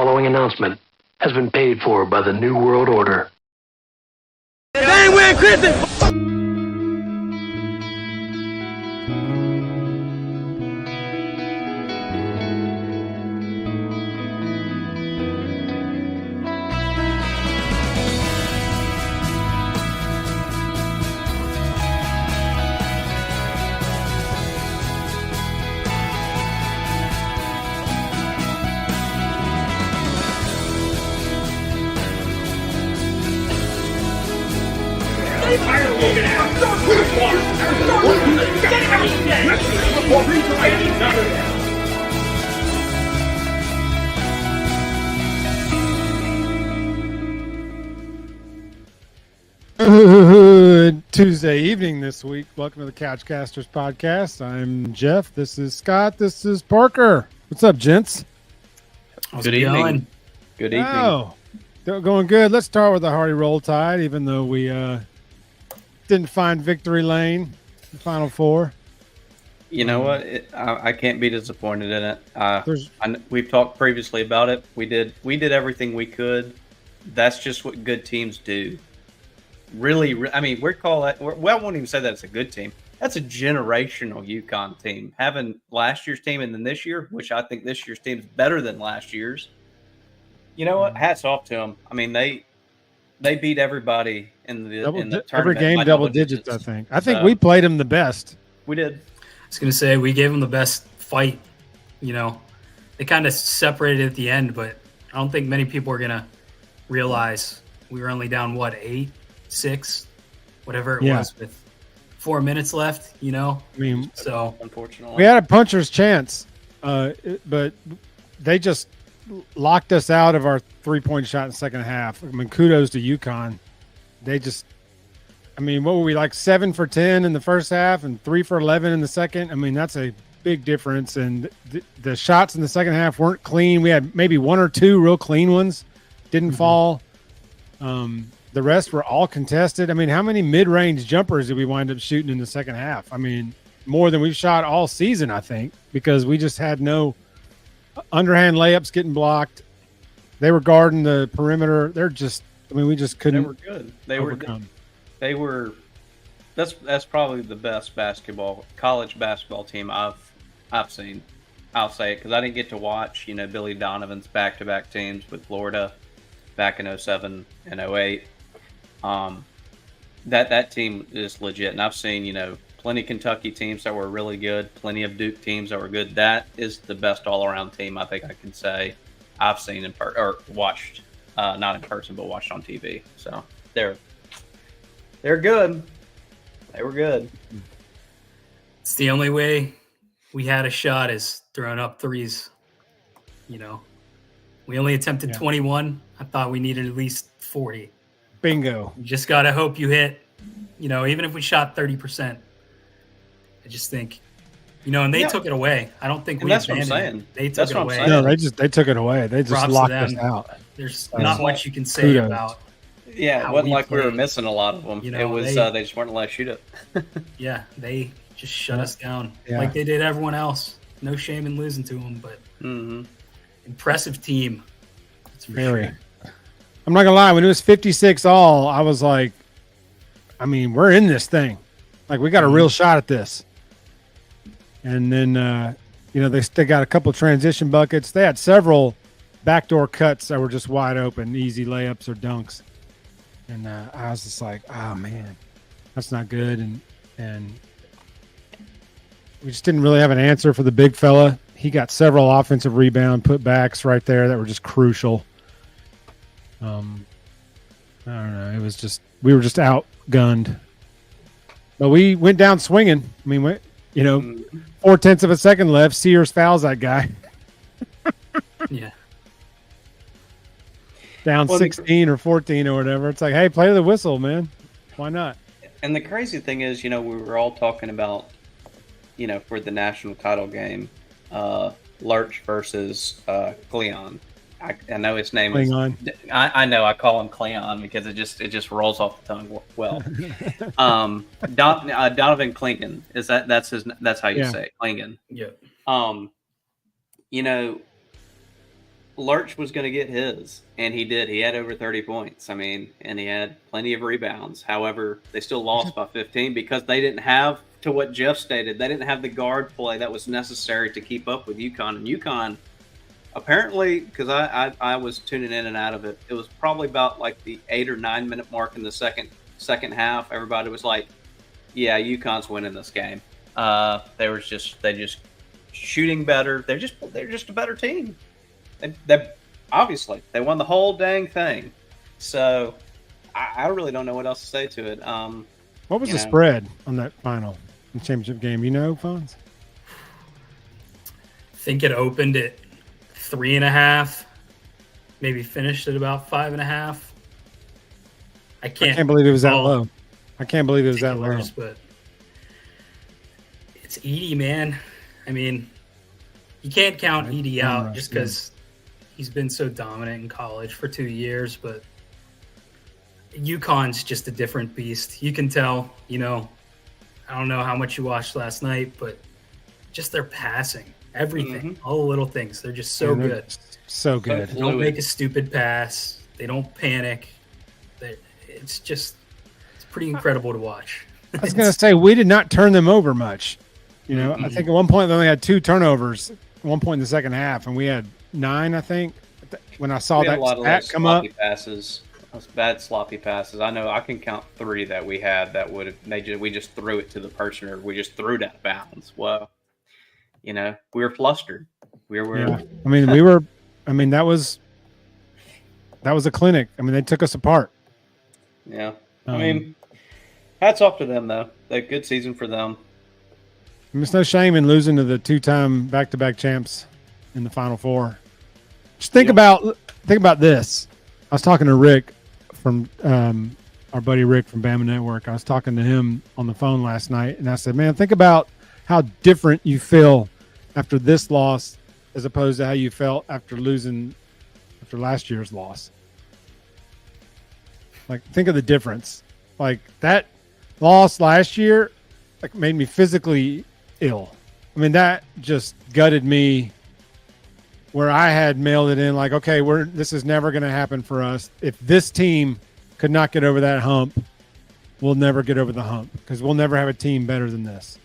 following announcement has been paid for by the New World Order. They ain't wearing Christmas. Good Tuesday evening this week. Welcome to the Couchcasters podcast. I'm Jeff. This is Scott. This is Parker. What's up, gents? Good evening. Good evening. Oh, going good. Let's start with the Hardy Roll Tide, even though we didn't find victory lane, the Final Four. You know what? I can't be disappointed in it. We've talked previously about it. We did everything we could. That's just what good teams do. Really, I mean, I won't even say that it's a good team. That's a generational UConn team. Having last year's team and then this year, which I think this year's team is better than last year's. You know what? Hats off to them. I mean, they beat everybody in the tournament. Every game, double digits. I think we played them the best. We did. I was going to say, we gave them the best fight. You know, they kind of separated at the end, but I don't think many people are going to realize we were only down, 8-6, whatever it was, with 4 minutes left, you know? I mean, so unfortunately, we had a puncher's chance, but they just locked us out of our three-point shot in the second half. I mean, kudos to UConn. They just, I mean, what were we, like 7 for 10 in the first half and 3 for 11 in the second? I mean, that's a big difference. And the shots in the second half weren't clean. We had maybe 1 or 2 real clean ones, didn't fall. The rest were all contested. I mean, how many mid-range jumpers did we wind up shooting in the second half? I mean, more than we've shot all season, I think, because we just had no underhand layups getting blocked. They were guarding the perimeter. They're just, I mean, we just couldn't. They were good. They were. That's probably the best college basketball team I've seen. I'll say it because I didn't get to watch, Billy Donovan's back-to-back teams with Florida back in 07 and 08. That team is legit, and I've seen plenty of Kentucky teams that were really good, plenty of Duke teams that were good. That is the best all-around team I think I can say I've seen or watched, not in person, but watched on TV. So they're good. They were good. It's the only way we had a shot is throwing up threes. We only attempted 21. I thought we needed at least 40. Bingo. You just got to hope you hit, even if we shot 30%. I just think, and they took it away. I don't think we abandoned it. They took it away. No, they took it away. They just locked us out. There's not much you can say about. Yeah, it wasn't like we were missing a lot of them. It was they just weren't allowed to shoot it. Yeah, they just shut us down like they did everyone else. No shame in losing to them, but impressive team. That's for sure. I'm not gonna lie. When it was 56 all, I was like, I mean, we're in this thing. Like, we got a real shot at this. And then, they got a couple transition buckets. They had several backdoor cuts that were just wide open, easy layups or dunks. And I was just like, oh man, that's not good. And we just didn't really have an answer for the big fella. He got several offensive rebound putbacks right there that were just crucial. I don't know. It was just, we were just outgunned. But we went down swinging. I mean, 0.4 of a second left. Sears fouls that guy. Yeah. Down 16 or 14 or whatever. It's like, hey, play the whistle, man. Why not? And the crazy thing is, we were all talking about, for the national title game, Lurch versus Cleon. I know his name Klingon. is. I know I call him Cleon because it just rolls off the tongue well. Donovan Klingon that's how you say it, Klingon. Yeah. Lurch was going to get his, and he did. He had over 30 points. I mean, and he had plenty of rebounds. However, they still lost by 15 because they didn't have, to what Jeff stated, they didn't have the guard play that was necessary to keep up with UConn. And UConn, apparently, because I was tuning in and out of it, it was probably about like the 8 or 9 minute mark in the second half. Everybody was like, "Yeah, UConn's winning this game." They just shooting better. They're just a better team. They obviously they won the whole dang thing. So I really don't know what else to say to it. What was the spread on that final championship game? You know, Fonz? I think it opened at 3.5, maybe finished at about 5.5. I can't believe it was that low. I can't believe it was that low. But it's Edie, man. I mean, you can't count Edie out just because he's been so dominant in college for 2 years, but UConn's just a different beast. You can tell, I don't know how much you watched last night, but just their passing, everything, all the little things. They're just so good. So good. They don't make a stupid pass. They don't panic. It's pretty incredible to watch. I was going to say, we did not turn them over much. I think at one point they only had 2 turnovers at one point in the second half, and we had 9, I think, when I saw that stat come up. Those bad sloppy passes. I know I can count 3 that we had that would have we just threw it to the person, or we just threw it out of bounds. Well, we were flustered. We were. Yeah. That was a clinic. I mean, they took us apart. Yeah. Hats off to them though. A good season for them. It's no shame in losing to the 2-time back-to-back champs in the Final Four. Just think about this. I was talking to Rick from our buddy Rick from Bama Network. I was talking to him on the phone last night, and I said, "Man, think about how different you feel after this loss as opposed to how you felt after losing after last year's loss. Like, think of the difference. Like, that loss last year made me physically ill. I mean, that just gutted me, where I had mailed it in like, okay, this is never going to happen for us. If this team could not get over that hump, we'll never get over the hump because we'll never have a team better than this.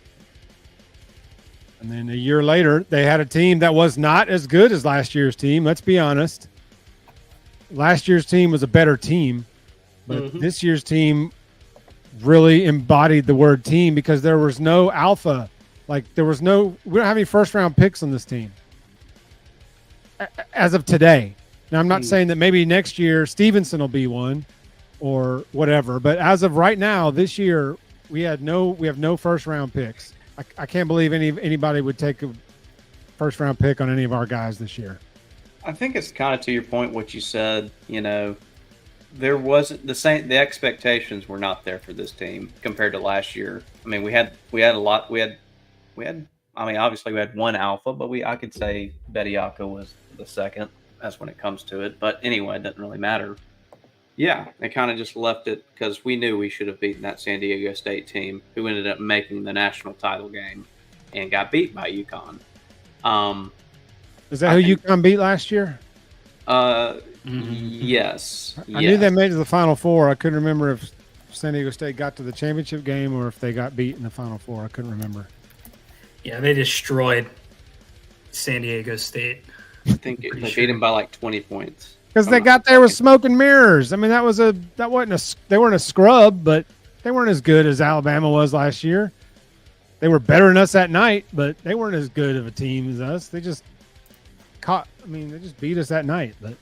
And then a year later, they had a team that was not as good as last year's team. Let's be honest. Last year's team was a better team, but this year's team really embodied the word team because there was no alpha. We don't have any first-round picks on this team as of today. Now, I'm not saying that maybe next year Stevenson will be one or whatever, but as of right now, this year we have no first-round picks. I can't believe anybody would take a first-round pick on any of our guys this year. I think it's kind of to your point what you said. There wasn't the expectations were not there for this team compared to last year. I mean, we had a lot. Obviously we had one alpha, but I could say Bediako was the second. That's when it comes to it. But anyway, it doesn't really matter. Yeah, they kind of just left it because we knew we should have beaten that San Diego State team, who ended up making the national title game and got beat by UConn. Is that who UConn beat last year? Yes. I knew they made it to the Final Four. I couldn't remember if San Diego State got to the championship game or if they got beat in the Final Four. I couldn't remember. Yeah, they destroyed San Diego State. I think they beat them by like 20 points. Because they got there with smoke and mirrors. I mean, they weren't a scrub, but they weren't as good as Alabama was last year. They were better than us that night, but they weren't as good of a team as us. They just beat us that night. But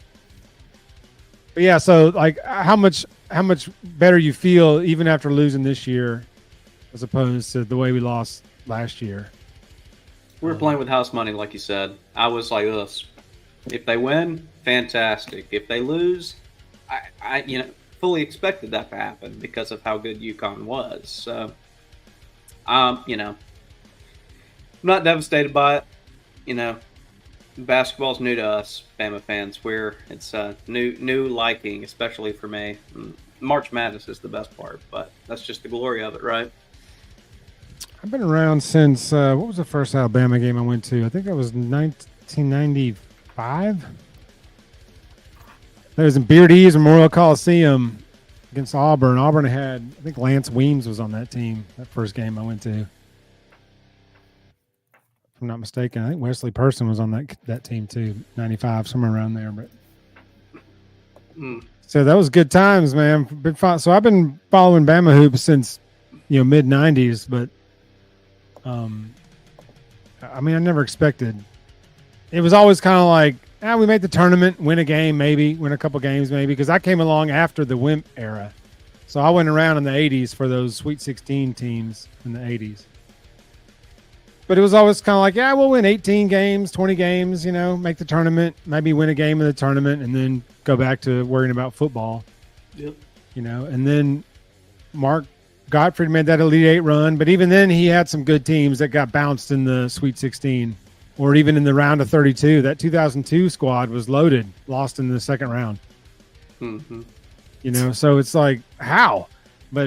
yeah, so like how much better you feel even after losing this year as opposed to the way we lost last year. We were playing with house money, like you said. I was like this. If they win, fantastic. If they lose, I fully expected that to happen because of how good UConn was. So, I'm not devastated by it. Basketball's new to us, Bama fans. It's new liking, especially for me. March Madness is the best part, but that's just the glory of it, right? I've been around since what was the first Alabama game I went to? I think that was 1995. That was in Beardy's Memorial Coliseum against Auburn. Auburn had, I think Lance Weems was on that team, that first game I went to. If I'm not mistaken. I think Wesley Person was on that team too, 95, somewhere around there. But So that was good times, man. So I've been following Bama hoops since, mid 90s, but I never expected. It was always kind of like, we made the tournament, win a game, maybe win a couple games, maybe, because I came along after the Wimp era. So I went around in the 80s for those Sweet 16 teams in the 80s. But it was always kind of like, we'll win 18 games, 20 games, make the tournament, maybe win a game of the tournament, and then go back to worrying about football. Yep. And then Mark Gottfried made that Elite Eight run, but even then he had some good teams that got bounced in the Sweet 16 or even in the round of 32. That 2002 squad was loaded, lost in the second round. Mm-hmm. So it's like, how? But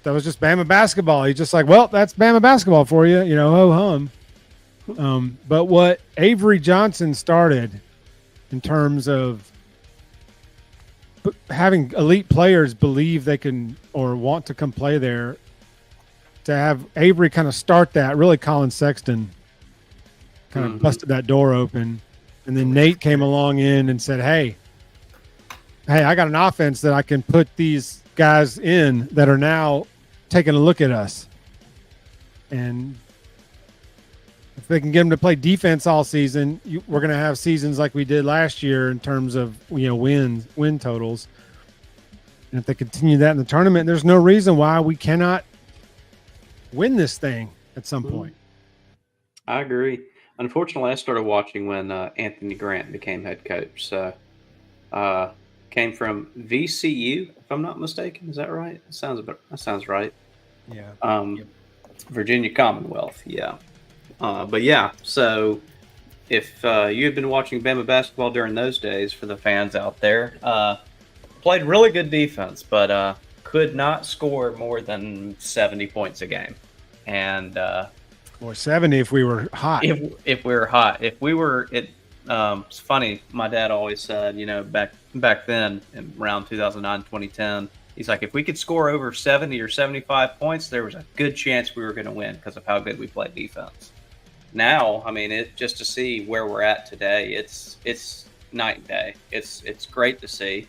that was just Bama basketball. He's just like, well, that's Bama basketball for you, ho hum. But what Avery Johnson started in terms of having elite players believe they can or want to come play there, to have Avery kind of start that, really Colin Sexton kind of busted that door open. And then Nate came along in and said, hey, I got an offense that I can put these guys in that are now taking a look at us. And if they can get them to play defense all season, we're going to have seasons like we did last year in terms of, win totals. And if they continue that in the tournament, there's no reason why we cannot win this thing at some point. I agree. Unfortunately, I started watching when Anthony Grant became head coach. So, came from VCU, if I'm not mistaken. Is that right? That sounds right. Yeah. Virginia Commonwealth. Yeah. But yeah, so if you had been watching Bama basketball during those days, for the fans out there, played really good defense, but could not score more than 70 points a game. And or 70 if we were hot. If we were hot. If we were it's funny, my dad always said, back then in around 2009, 2010, he's like, if we could score over 70 or 75 points, there was a good chance we were going to win because of how good we played defense. Now, just to see where we're at today, it's night and day. It's great to see.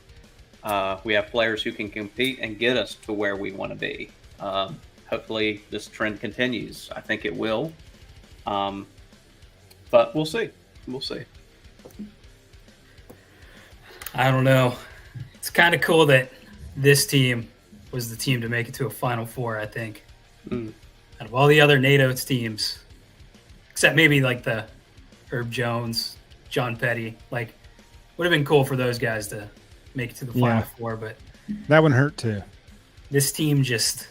We have players who can compete and get us to where we want to be. Hopefully this trend continues. I think it will. But we'll see. We'll see. I don't know. It's kind of cool that this team was the team to make it to a Final Four, I think. Out of all the other Nate Oats teams, except maybe like the Herb Jones, John Petty, would have been cool for those guys to make it to the Final Four, but that one hurt too. This team just,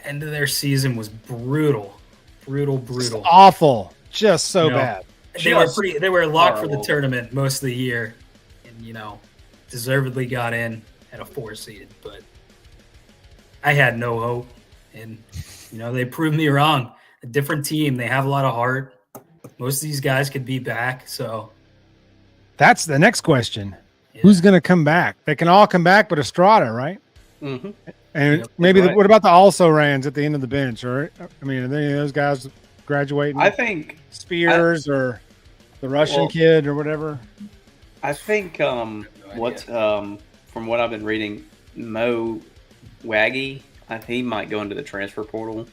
end of their season was brutal. Just awful. Just so bad. They were locked for the tournament most of the year, and deservedly got in at a 4 seed, but I had no hope, and they proved me wrong. A different team, they have a lot of heart. Most of these guys could be back, so that's the next question. Yeah. Who's going to come back? They can all come back, but Estrada, right? Mm-hmm. And maybe what about the also-rans at the end of the bench? Or are any of those guys graduating? I think Spears or the Russian kid or whatever. I think from what I've been reading, Mo Waggy, he might go into the transfer portal.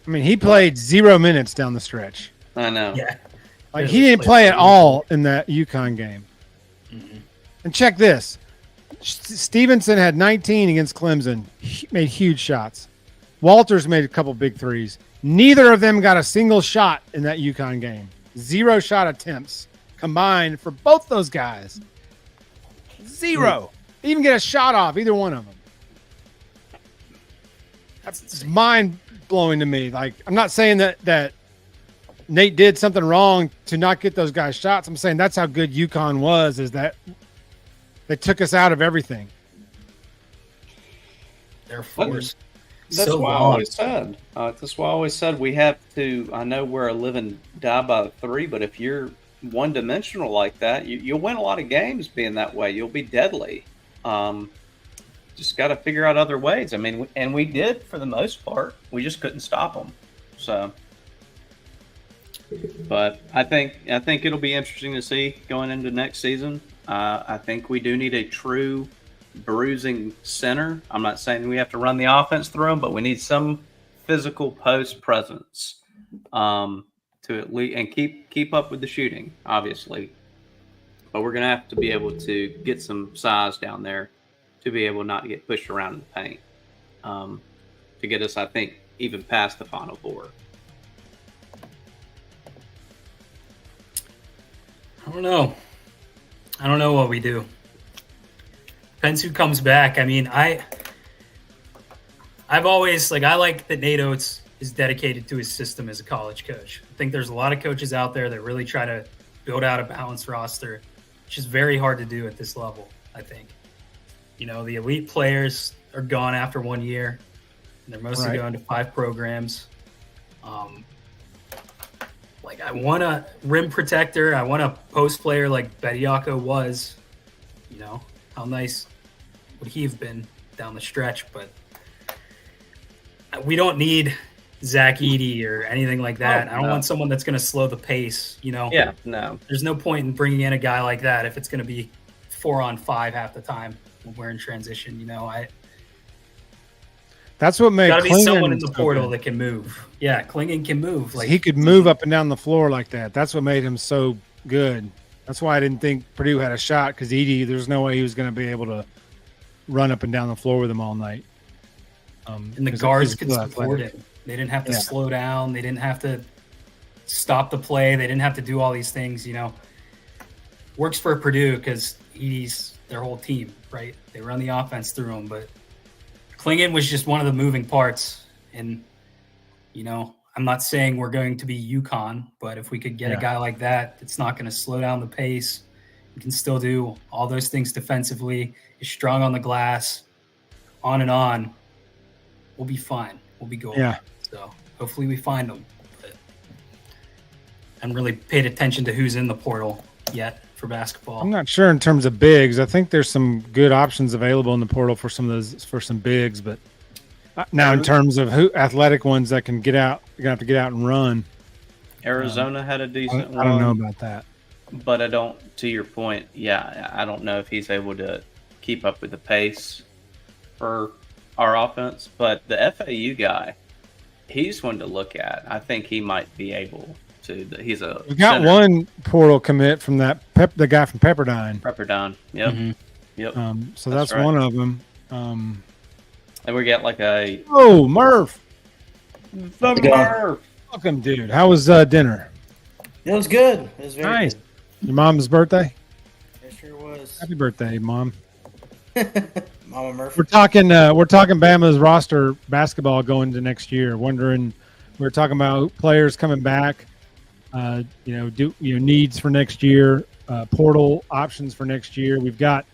He played 0 minutes down the stretch. I know. Yeah. He didn't play at all in that UConn game. Mm-hmm. And check this. Stevenson had 19 against Clemson. He made huge shots. Walters made a couple big threes. Neither of them got a single shot in that UConn game. 0 shot attempts combined for both those guys. 0. They even get a shot off, either one of them. That's mind-blowing to me. I'm not saying that Nate did something wrong to not get those guys shots. I'm saying that's how good UConn was, is that they took us out of everything. They're forced. That's why I always said. That's why I always said we have to. I know we're a live and die by the 3, but if you're one-dimensional like that, you'll win a lot of games being that way. You'll be deadly. Just got to figure out other ways. I mean, and we did for the most part. We just couldn't stop them. So, but I think it'll be interesting to see going into next season. I think we do need a true bruising center. I'm not saying we have to run the offense through them, but we need some physical post presence to at least and keep up with the shooting, obviously. But we're gonna have to be able to get some size down there to be able not to get pushed around in the paint to get us, I think, even past the Final Four. I don't know what we do. Depends who comes back. I mean, I've always I like that Nate Oats is dedicated to his system as a college coach. I think there's a lot of coaches out there that really try to build out a balanced roster, which is very hard to do at this level, I think. You know, the elite players are gone after 1 year. And they're mostly going to 5 programs. I want a rim protector. I want a post player like Bediako was. You know, how nice would he have been down the stretch? But we don't need Zach Edey or anything like that. I don't want someone that's going to slow the pace, you know? Yeah, no. There's no point in bringing in a guy like that if it's going to be 4-on-5 half the time when we're in transition, you know? That's what made Got to be someone in the portal that can move. Yeah, Klingon can move. He could move up and down the floor like that. That's what made him so good. That's why I didn't think Purdue had a shot, because Edey, there's no way he was going to be able to run up and down the floor with him all night. And the guards could support it. They didn't have to slow down. They didn't have to stop the play. They didn't have to do all these things, you know. Works for Purdue because Edey's their whole team, right? They run the offense through him, but Klingon was just one of the moving parts. And, you know, I'm not saying we're going to be UConn, but if we could get a guy like that, it's not going to slow down the pace. He can still do all those things defensively. He's strong on the glass, on and on. We'll be fine. We'll be good. Yeah. So hopefully we find them. But I haven't really paid attention to who's in the portal yet for basketball. I'm not sure in terms of bigs. I think there's some good options available in the portal for some of those, for some bigs, but now in terms of who athletic ones that can get out, you're gonna have to get out and run. Arizona had a decent one. I don't know about that. But I don't, to your point, I don't know if he's able to keep up with the pace for our offense. But the FAU guy, he's one to look at. I think he might be able to. He's a. We got one portal commit from the guy from Pepperdine. Pepperdine, yep, yep. So that's right. One of them. And we got like a. Oh, Murph. The Murph. Welcome, dude. How was dinner? It was good. It was very nice. good. Your mom's birthday? It sure was. Happy birthday, Mom. Mama Murphy. We're talking Bama's roster basketball going into next year. We're talking about players coming back, needs for next year, portal options for next year. We've got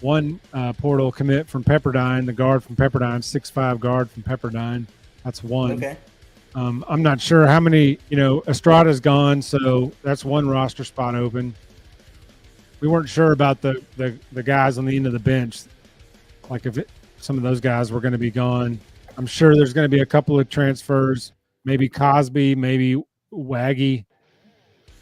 one portal commit from Pepperdine, the guard from Pepperdine, 6'5" guard from Pepperdine. That's one. Okay. I'm not sure how many, Estrada's gone, so that's one roster spot open. We weren't sure about the guys on the end of the bench, like if some of those guys were going to be gone. I'm sure there's going to be a couple of transfers, maybe Cosby, maybe Waggy.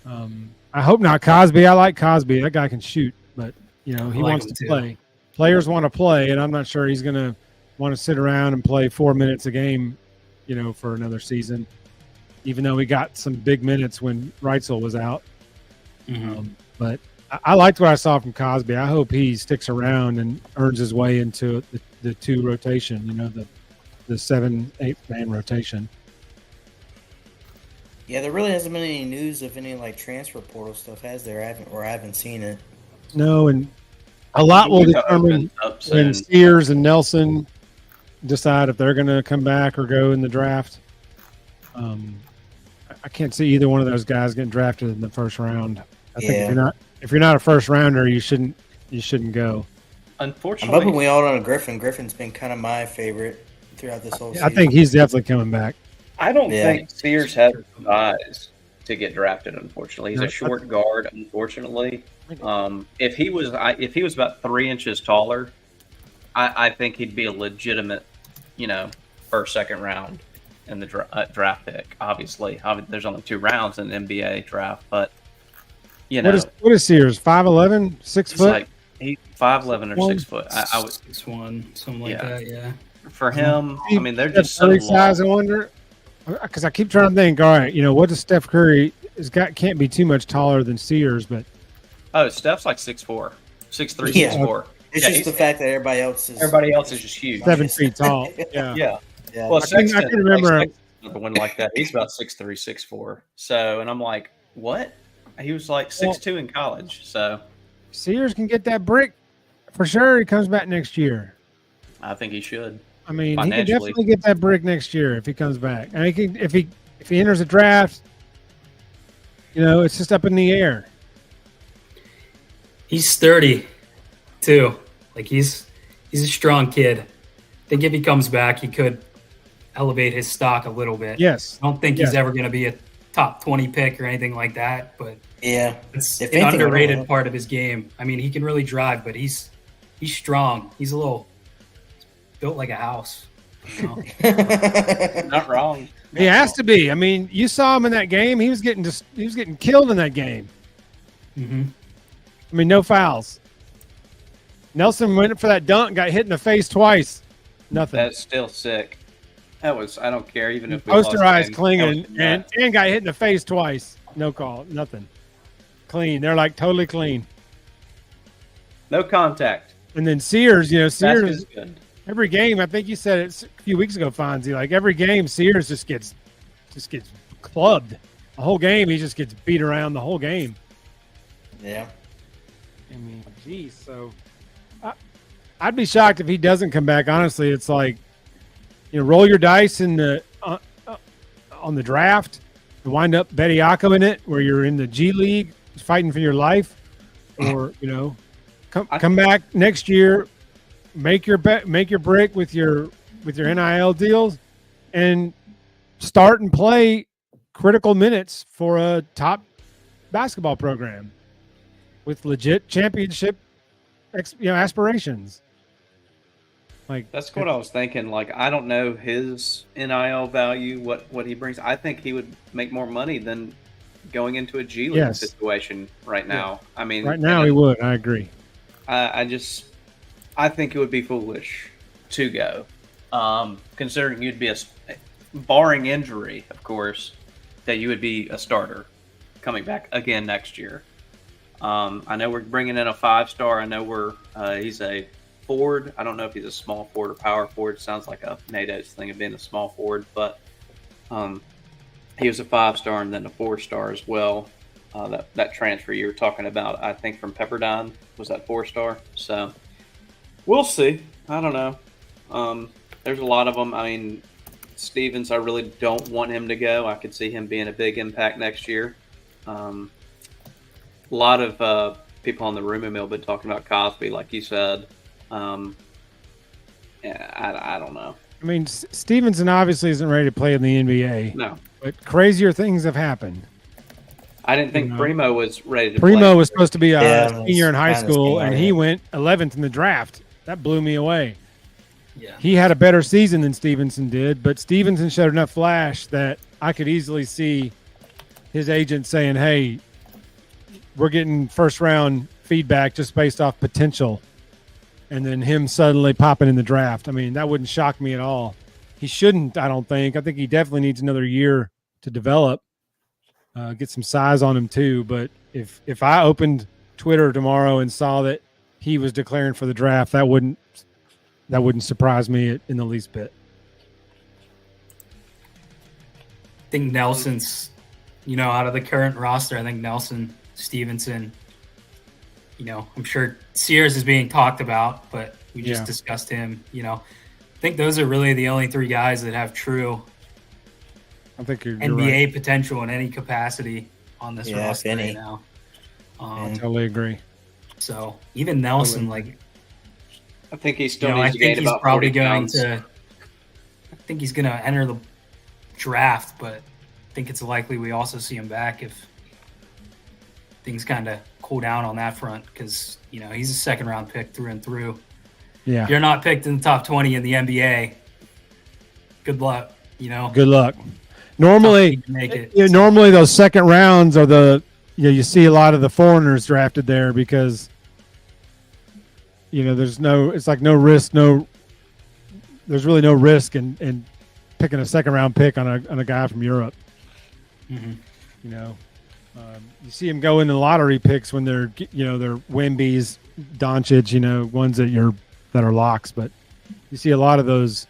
I hope not Cosby. I like Cosby. That guy can shoot, but, he wants to play. Players want to play, and I'm not sure he's going to want to sit around and play 4 minutes a game, for another season, even though we got some big minutes when Reitzel was out. But I liked what I saw from Cosby. I hope he sticks around and earns his way into the 2 rotation, the 7-8 man rotation. Yeah, there really hasn't been any news of any transfer portal stuff, has there? I haven't seen it. No, and a lot will determine when Sears and Nelson decide if they're going to come back or go in the draft. I can't see either one of those guys getting drafted in the first round. I think if you're not a first rounder, you shouldn't go. Unfortunately, I'm hoping we all on Griffin. Griffin's been kind of my favorite throughout this whole season. I think he's definitely coming back. I don't think Sears has eyes to get drafted. Unfortunately, he's a short guard. Unfortunately, if he was about 3 inches taller, I think he'd be a legitimate, first, second round in the draft pick. Obviously, there's only 2 rounds in the NBA draft, but what is Sears? 5'11", 6 foot? Like 5'11" or 6 foot. I would 6'1", something like that. Yeah. For him, I mean, they're just so long. Size. I wonder, because I keep trying to think. All right, what does Steph Curry can't be too much taller than Sears, but Steph's like 6'4", 6'3", Yeah. 6'4". It's just the fact that everybody else is just huge. 7 feet tall. Yeah. Yeah. Yeah. Well, I can remember another one like that. He's about 6'3", 6'4". So, and I'm like, what? He was like 6'2" in college. So Sears can get that brick for sure. He comes back next year. I think he should. I mean, he can definitely get that brick next year if he comes back. And if he enters a draft, it's just up in the air. He's 30, too. Like he's a strong kid. I think if he comes back, he could elevate his stock a little bit. Yes. I don't think he's ever going to be a top 20 pick or anything like that, but yeah, it's an underrated part of his game. I mean, he can really drive, but he's strong. He's built like a house. Not wrong. He has to be. I mean, you saw him in that game. He was getting killed in that game. Mm-hmm. I mean, no fouls. Nelson went for that dunk, got hit in the face twice. Nothing. That's still sick. That was. I don't care. Even if we posterized Klingon and got hit in the face twice. No call. Nothing. Clean. They're like totally clean. No contact. And then Sears, Sears is good. Every game, I think you said it a few weeks ago, Fonzie. Like every game, Sears just gets clubbed. The whole game, he just gets beat around the whole game. Yeah. I mean, geez. So, I'd be shocked if he doesn't come back. Honestly, it's like, roll your dice in the on the draft and wind up Bediako in it, where you're in the G League fighting for your life, or come back next year. Make your brick with your NIL deals, and start and play critical minutes for a top basketball program with legit championship, aspirations. Like that's what I was thinking. Like I don't know his NIL value, what he brings. I think he would make more money than going into a G League situation right now. Yeah. I mean, right now he would. I agree. I think it would be foolish to go, considering you'd be barring injury, of course, that you would be a starter coming back again next year. I know we're bringing in a 5-star. I know he's a forward. I don't know if he's a small forward or power forward. Sounds like a NATO's thing of being a small forward, but he was a 5-star and then a 4-star as well. That transfer you were talking about, I think from Pepperdine, was that 4-star. So we'll see. I don't know. There's a lot of them. I mean, Stevens, I really don't want him to go. I could see him being a big impact next year. A lot of people on the rumor mill have been talking about Cosby, like you said. I don't know. I mean, Stevenson obviously isn't ready to play in the NBA. No. But crazier things have happened. I didn't think Primo was ready to play. Primo was supposed to be a senior in high school, and he went 11th in the draft. That blew me away. Yeah. He had a better season than Stevenson did, but Stevenson showed enough flash that I could easily see his agent saying, hey, we're getting first-round feedback just based off potential, and then him suddenly popping in the draft. I mean, that wouldn't shock me at all. He shouldn't, I don't think. I think he definitely needs another year to develop, get some size on him too. But if I opened Twitter tomorrow and saw that he was declaring for the draft, that wouldn't surprise me in the least bit. I think Nelson's, out of the current roster, I think Nelson, Stevenson, I'm sure Sears is being talked about, but we just discussed him. I think those are really the only 3 guys that have true I think you're NBA right. potential in any capacity on this roster right now. I totally agree. So even Nelson, I think he still I needs to gain think he's about probably 40 going pounds. to. I think he's going to enter the draft, but think it's likely we also see him back if things kind of cool down on that front because, he's a second-round pick through and through. Yeah. If you're not picked in the top 20 in the NBA, good luck, Good luck. Normally, make it. Normally those second rounds are you see a lot of the foreigners drafted there because, there's no risk, there's really no risk in picking a second-round pick on a guy from Europe. Mm-hmm. You see him go into lottery picks when they're Wemby's, Doncic, ones that are locks. But you see a lot of those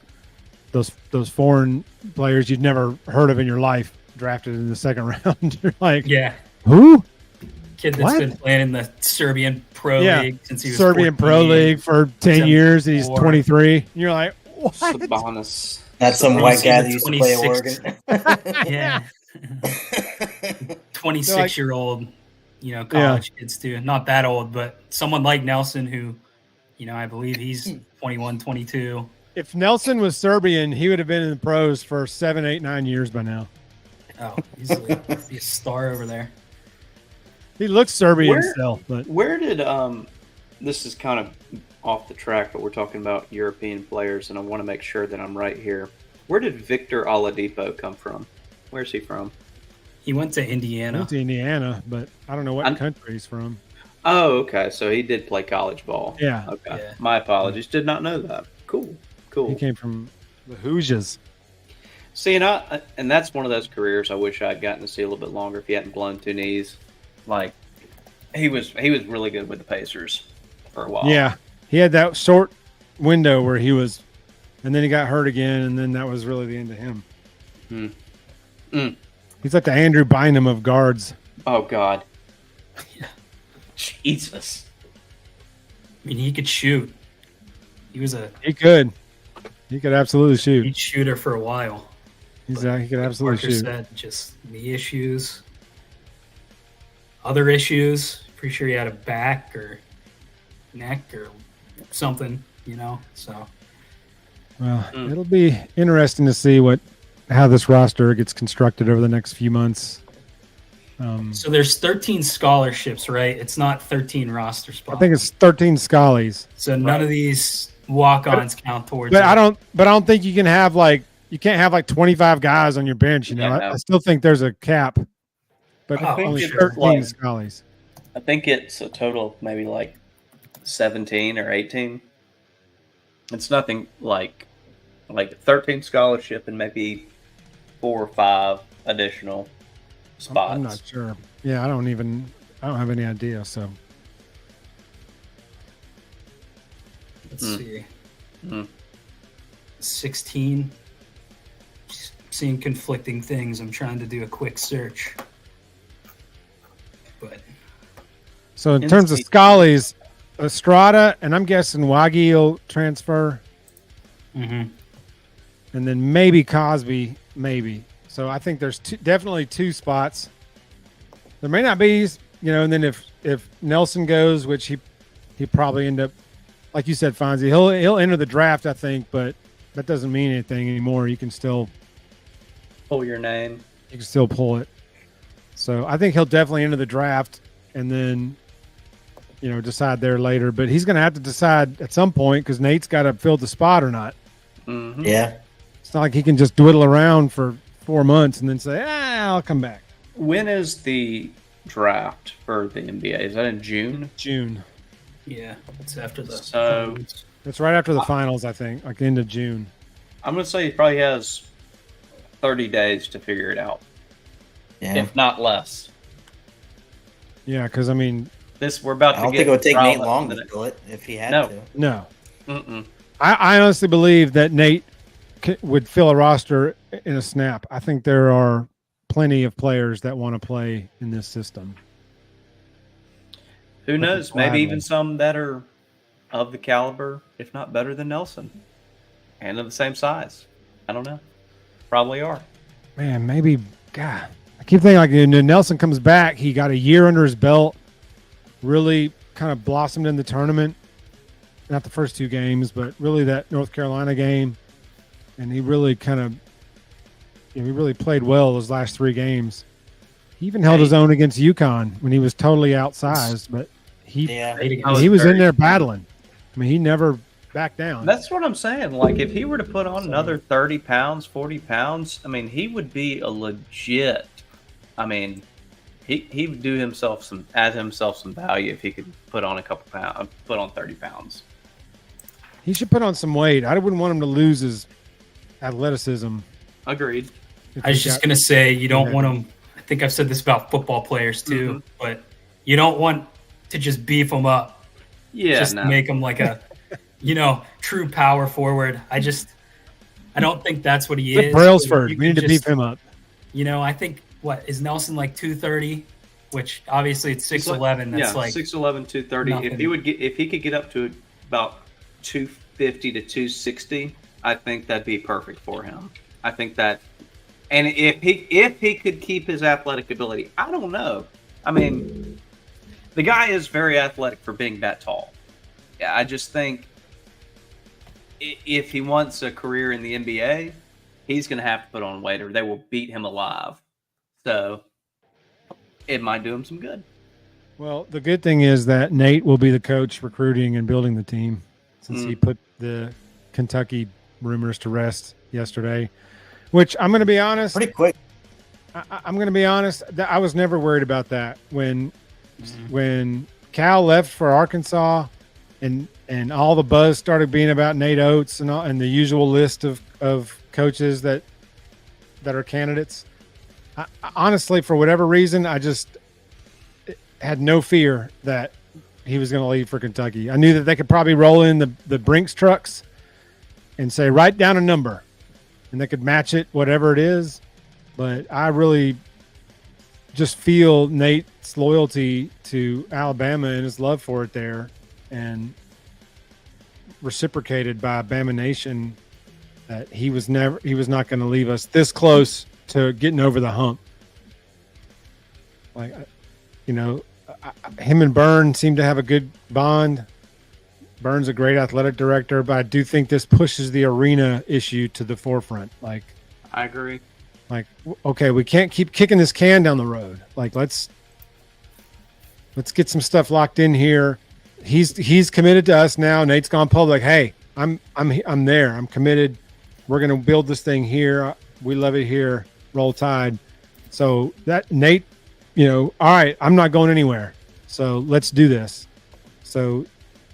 foreign players you'd never heard of in your life drafted in the second round. You're like, yeah, who? Kid that's been playing in the Serbian Pro League since he was Serbian 14, Pro League for 10 years. And he's 23. And you're like, what? Sabonis. That's some white guy that used to play at 26. Oregon. Yeah. 26-year-old, college kids too. Not that old, but someone like Nelson who, I believe he's 21, 22. If Nelson was Serbian, he would have been in the pros for 7, 8, 9 years by now. Oh, easily. Be a star over there. He looks Serbian still. But where did this is kind of off the track, but we're talking about European players, and I want to make sure that I'm right here. Where did Victor Oladipo come from? Where's he from? He went to Indiana. He went to Indiana, but I don't know what country he's from. Oh, okay. So he did play college ball. Yeah. Okay. Yeah. My apologies. Did not know that. Cool. He came from the Hoosiers. See, and that's one of those careers I wish I'd gotten to see a little bit longer if he hadn't blown 2 knees. Like, he was really good with the Pacers for a while. Yeah. He had that short window where he was, and then he got hurt again, and then that was really the end of him. He's like the Andrew Bynum of guards. Oh, God. Jesus. I mean, he could shoot. He could. He could absolutely shoot. He'd shooter for a while. He could absolutely Parker shoot. said, just knee issues, other issues. Pretty sure he had a back or neck or something, So, Well, it'll be interesting to see how this roster gets constructed over the next few months. So there's 13 scholarships, right? It's not 13 roster spots. I think it's 13 Scullies. So none of these walk-ons count towards But it. I don't think you can have you can't have 25 guys on your bench. I still think there's a cap. But only 13 Scullies. I think it's a total of maybe 17 or 18. It's nothing like 13 scholarship and maybe 4 or 5 additional spots. I'm not sure. Yeah, I don't have any idea. So Let's see. 16. Seeing conflicting things. I'm trying to do a quick search. But in terms of Scullies, Estrada, and I'm guessing Wagi will transfer. mm-hmm. And then maybe Cosby, maybe. So I think there's definitely 2 spots. There may not be, and then if Nelson goes, which he probably end up, like you said, Fonzie, he'll enter the draft, I think, but that doesn't mean anything anymore. You can still pull your name. You can still pull it. So I think he'll definitely enter the draft and then, decide there later. But he's going to have to decide at some point because Nate's got to fill the spot or not. Mm-hmm. Yeah. It's not like he can just dwindle around for 4 months and then say, I'll come back. When is the draft for the NBA? Is that in June? June. Yeah, it's after the. So it's right after the finals, I think, end of June. I'm going to say he probably has 30 days to figure it out, if not less. Yeah, because we're about to. I don't think it would take Nate long to do it if he had to. No. Mm-mm. I honestly believe that Nate would fill a roster in a snap. I think there are plenty of players that want to play in this system. Who knows? Maybe even some that are of the caliber, if not better than Nelson, and of the same size. I don't know. Probably are. Man, maybe. God, I keep thinking when Nelson comes back, he got a year under his belt, really kind of blossomed in the tournament. Not the first 2 games, but really that North Carolina game. And he really kind of he really played well those last 3 games. He even held his own against UConn when he was totally outsized, but he was in there battling. I mean, he never backed down. That's what I'm saying. Like, if he were to put on another 30 pounds, 40 pounds, I mean, he would be a legit. I mean, he would add himself some value if he could put on 30 pounds. He should put on some weight. I wouldn't want him to lose his athleticism. Agreed. I was just gonna say you don't want him. I think I've said this about football players too, but you don't want to just beef them up. Yeah, just to make them like a, true power forward. I don't think that's what he is. Brailsford, we need to beef him up. I think is Nelson like 230, which obviously it's 6'11". That's like 6'11", 230. nothing. If he could get up to about 250 to 260, I think that'd be perfect for him. I think that, and if he could keep his athletic ability, I don't know. I mean, the guy is very athletic for being that tall. Yeah, I just think if he wants a career in the NBA, he's going to have to put on weight, or they will beat him alive. So it might do him some good. Well, the good thing is that Nate will be the coach recruiting and building the team, since he put the Kentucky rumors to rest yesterday, which I'm going to be honest. Pretty quick. I'm going to be honest. I was never worried about that when Cal left for Arkansas, and all the buzz started being about Nate Oats and the usual list of coaches that are candidates. I, honestly, for whatever reason, I just had no fear that he was going to leave for Kentucky. I knew that they could probably roll in the Brinks trucks and say, write down a number, and they could match it, whatever it is. But I really just feel Nate's loyalty to Alabama and his love for it there, and reciprocated by Bama Nation, that he was not going to leave us this close to getting over the hump. Like, him and Byrne seem to have a good bond. Byrne's a great athletic director, but I do think this pushes the arena issue to the forefront. Like, I agree. Like, okay, we can't keep kicking this can down the road. Like, let's get some stuff locked in here. He's committed to us now. Nate's gone public. Hey, I'm there. I'm committed. We're going to build this thing here. We love it here. Roll Tide. So that Nate, all right, I'm not going anywhere. So let's do this. So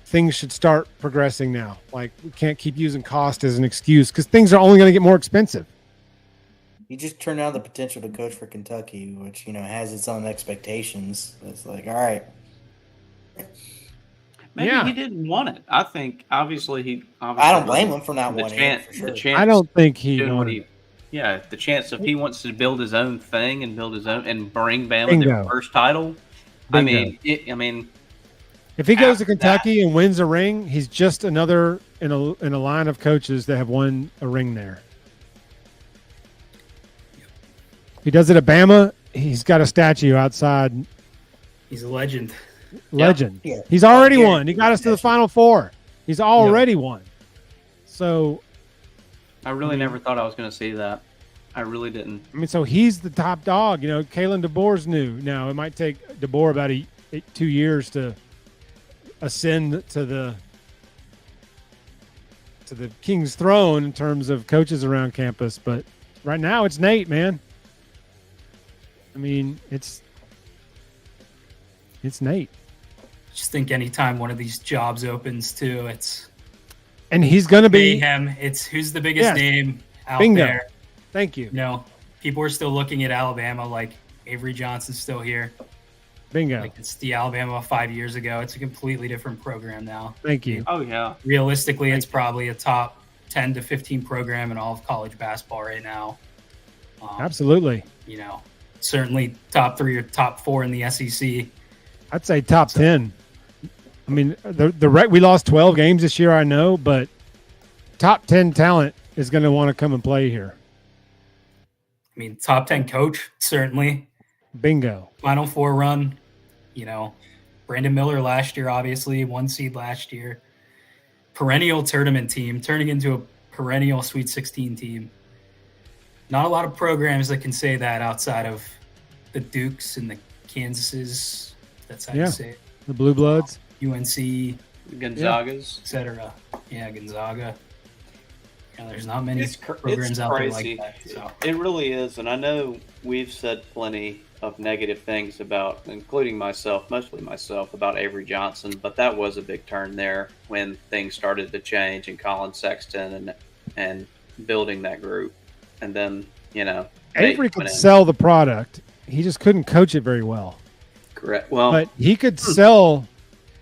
things should start progressing now. Like, we can't keep using cost as an excuse, because things are only going to get more expensive. He just turned down the potential to coach for Kentucky, which, has its own expectations. It's like, all right. Maybe he didn't want it. I think, obviously, I don't blame him for not wanting it, for sure. The chance I don't think he wanted the chance if he wants to build his own thing and build his own and bring Bama their first title. Bingo. I mean, if he goes to Kentucky and wins a ring, he's just another in a line of coaches that have won a ring there. If he does it at Bama, he's got a statue outside. He's a legend. Legend. Yeah. He's already won. He got us to the Final Four. He's already won. So I really never thought I was going to see that. I really didn't. I mean, so he's the top dog. Kalen DeBoer's new. Now, it might take DeBoer about 2 years to ascend to the king's throne in terms of coaches around campus. But right now, it's Nate, man. I mean, it's Nate. Just think anytime one of these jobs opens too, and he's going to be mayhem. It's who's the biggest name out Bingo. there. Thank you. People are still looking at Alabama like Avery Johnson's still here. Bingo. Like, it's the Alabama 5 years ago. It's a completely different program now. Thank you. Oh, yeah. Realistically, it's probably a top 10 to 15 program in all of college basketball right now. Absolutely. Certainly top 3 or top 4 in the SEC. I'd say top 10. I mean, we lost 12 games this year, I know, but top 10 talent is going to want to come and play here. I mean, top 10 coach, certainly. Bingo. Final Four run. Brandon Miller last year, obviously, 1 seed last year. Perennial tournament team, turning into a perennial Sweet 16 team. Not a lot of programs that can say that outside of the Dukes and the Kansases. That's how you say it. The Blue Bloods. UNC. Gonzaga's. Etc. Yeah, Gonzaga. There's not many programs out there like that. So. It really is. And I know we've said plenty of negative things about, including myself, mostly myself, about Avery Johnson, but that was a big turn there when things started to change and Colin Sexton and building that group. And then, Avery could sell the product. He just couldn't coach it very well. Correct. Well, but he could sell.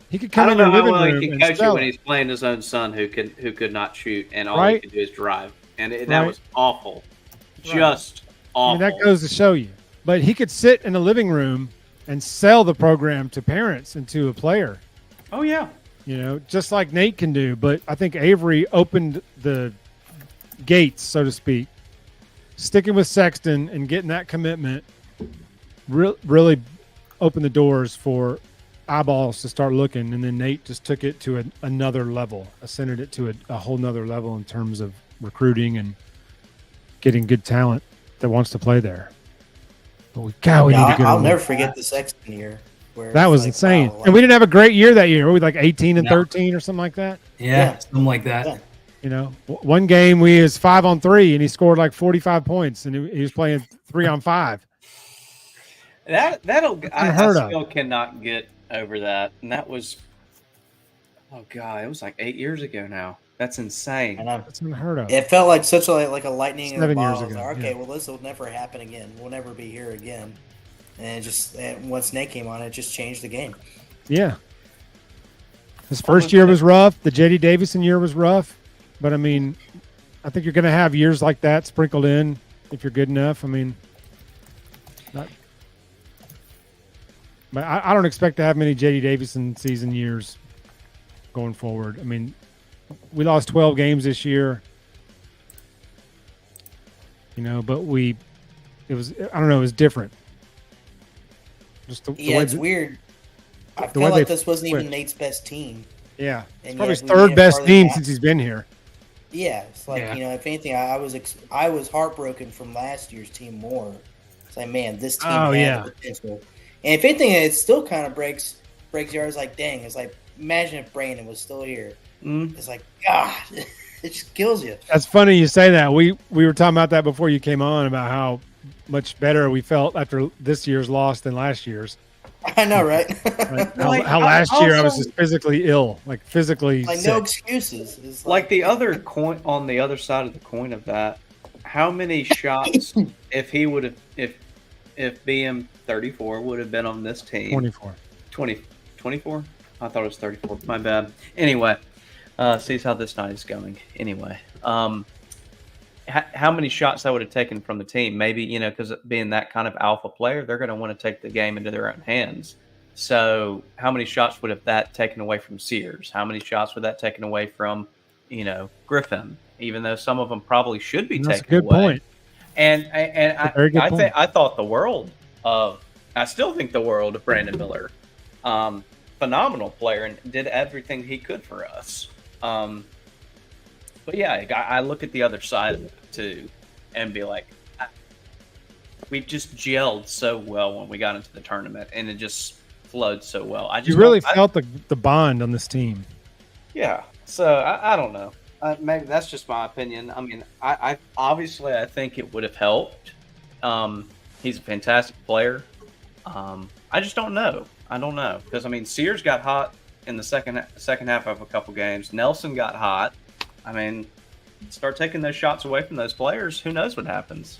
He could come in the living room he can coach it when he's playing his own son who could not shoot and all he could do is drive. And that was awful. Just awful. I mean, that goes to show you. But he could sit in a living room and sell the program to parents and to a player. Oh, yeah. Just like Nate can do. But I think Avery opened the gates, so to speak. Sticking with Sexton and getting that commitment really opened the doors for eyeballs to start looking. And then Nate just took it to another level, ascended it to a whole nother level in terms of recruiting and getting good talent that wants to play there. But I'll never forget the Sexton year. That was insane. And we didn't have a great year that year. We were like 18 and 13 or something like that. Yeah, something like that. Yeah. One game we was 5-on-3 and he scored like 45 points and he was playing 3-on-5. I still cannot get over that. And that was, it was like 8 years ago now. That's insane. That's unheard of. It felt like such a lightning in the 7 bottle. years ago. Okay, well, this will never happen again. We'll never be here again. And once Nate came on, it just changed the game. Yeah. His first year was rough. The J.D. Davison year was rough. But, I mean, I think you're going to have years like that sprinkled in if you're good enough. I mean, but I don't expect to have many J.D. Davison season years going forward. I mean, we lost 12 games this year, but it was different. It's weird. I feel like this wasn't even Nate's best team. Yeah, it's probably his third best team since he's been here. Yeah, it's like, if anything, I was heartbroken from last year's team more. It's like, man, this team had the potential. And if anything, it still kind of breaks your heart. It's like, dang, it's like, imagine if Brandon was still here. It's like, God, it just kills you. That's funny you say that. We were talking about that before you came on, about how much better we felt after this year's loss than last year's. I know, right? How last year I was just physically ill, like physically sick. No excuses. It's like the other coin, on the other side of the coin of that, how many shots if he would have, if BM 34 would have been on this team? 24? I thought it was 34. My bad. Anyway, see how this night is going. Anyway, how many shots that would have taken from the team? Maybe, because being that kind of alpha player, they're going to want to take the game into their own hands. So how many shots would have that taken away from Sears? How many shots would that taken away from, Griffin? Even though some of them probably should be taken away. That's a good point. And I thought the world of, I still think the world of Brandon Miller. Phenomenal player and did everything he could for us. But yeah, I look at the other side of it too and be like, we just gelled so well when we got into the tournament and it just flowed so well. You really felt the bond on this team. Yeah. So I don't know. Maybe that's just my opinion. I mean, I obviously I think it would have helped. He's a fantastic player. I just don't know. I don't know because Sears got hot in the second half of a couple games. Nelson got hot. Start taking those shots away from those players. Who knows what happens?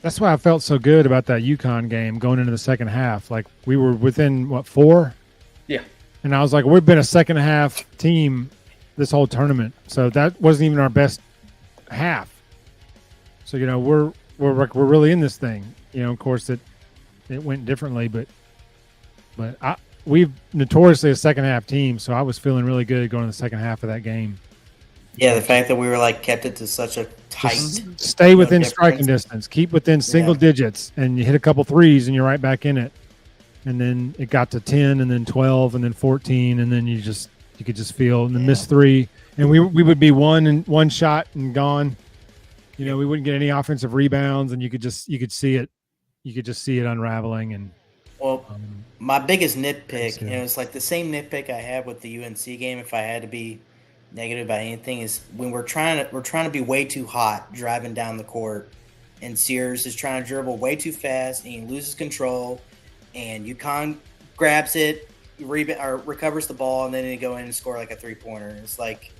That's why I felt so good about that UConn game going into the second half. Like we were within 4? Yeah. And I was like, we've been a second half team this whole tournament. So that wasn't even our best half. So we're really in this thing. Of course it went differently, but we've notoriously a second half team. So I was feeling really good going to the second half of that game. Yeah, the fact that we were kept it to such a tight. Stay within striking distance. Keep within single digits, and you hit a couple threes, and you're right back in it. And then it got to 10, and then 12, and then 14, and then you could just feel the missed 3, and we would be one shot and gone. You know, we wouldn't get any offensive rebounds, and you could see it unraveling. And my biggest nitpick, it's like the same nitpick I had with the UNC game. If I had to be negative about anything, is when we're trying to be way too hot driving down the court, and Sears is trying to dribble way too fast, and he loses control, and UConn grabs it, recovers the ball, and then they go in and score like a 3-pointer. It's like,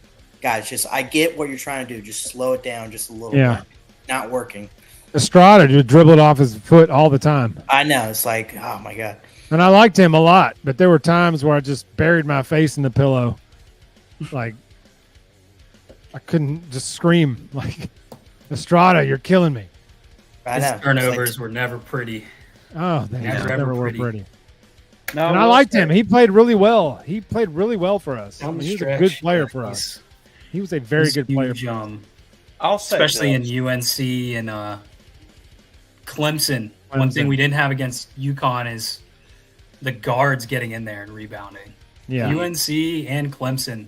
guys, I get what you're trying to do. Just slow it down just a little bit. Not working. Estrada just dribbled off his foot all the time. I know. It's like, oh my God. And I liked him a lot, but there were times where I just buried my face in the pillow. Like, I couldn't just scream like, Estrada, you're killing me. I know. His turnovers were never pretty. Oh, they never were pretty. No, and I liked him. He played really well. He played really well for us. Down the he was stretch, a good player for us. He was a very good player. I'll say especially in UNC and Clemson. One thing we didn't have against UConn is the guards getting in there and rebounding. Yeah. UNC and Clemson.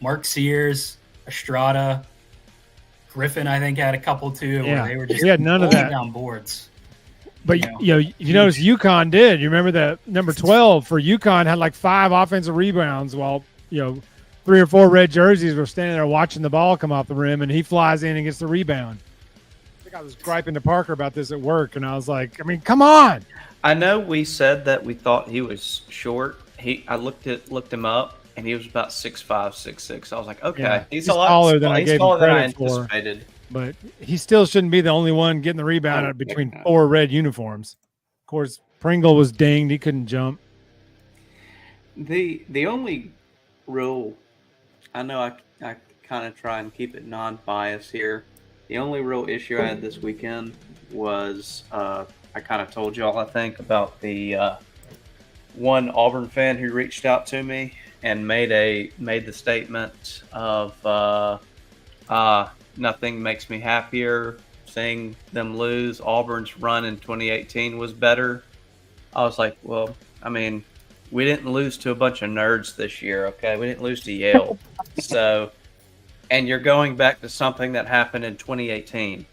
Mark Sears, Estrada, Griffin, I think, had a couple too. Yeah. Where they were just we had none of that down boards. But you notice UConn did. You remember that number 12 for UConn had like 5 offensive rebounds, while 3 or 4 red jerseys were standing there watching the ball come off the rim, and he flies in and gets the rebound. I think I was griping to Parker about this at work, and I was like, I mean, come on. I know we said that we thought he was short. I looked him up, and he was about 6'5", 6'6". I was like, okay, he's a lot taller than I gave him credit anticipated. But he still shouldn't be the only one getting the rebound out between 4 red uniforms. Of course, Pringle was dinged; he couldn't jump. The only real, I know I kind of try and keep it non-biased here. The only real issue I had this weekend was I kind of told y'all, I think, about the one Auburn fan who reached out to me and made the statement of nothing makes me happier seeing them lose. Auburn's run in 2018 was better. I was like, well, I mean, we didn't lose to a bunch of nerds this year, okay? We didn't lose to Yale. So, and you're going back to something that happened in 2018.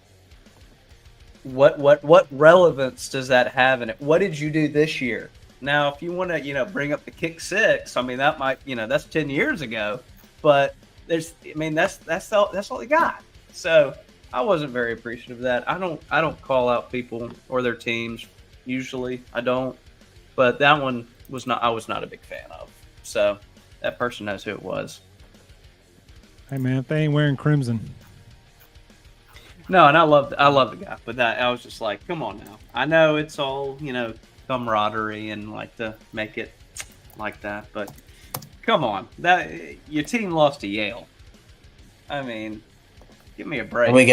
What relevance does that have in it? What did you do this year? Now, if you want to, bring up the kick 6, I mean, that might, that's 10 years ago, but that's all they got. So I wasn't very appreciative of that. I don't call out people or their teams usually. I don't, but that one I was not a big fan of. So that person knows who it was. Hey man, if they ain't wearing crimson. No, and I love the guy, but I was just like, come on now. I know it's all camaraderie and like to make it like that, but come on, that your team lost to Yale. I mean, give me a break. We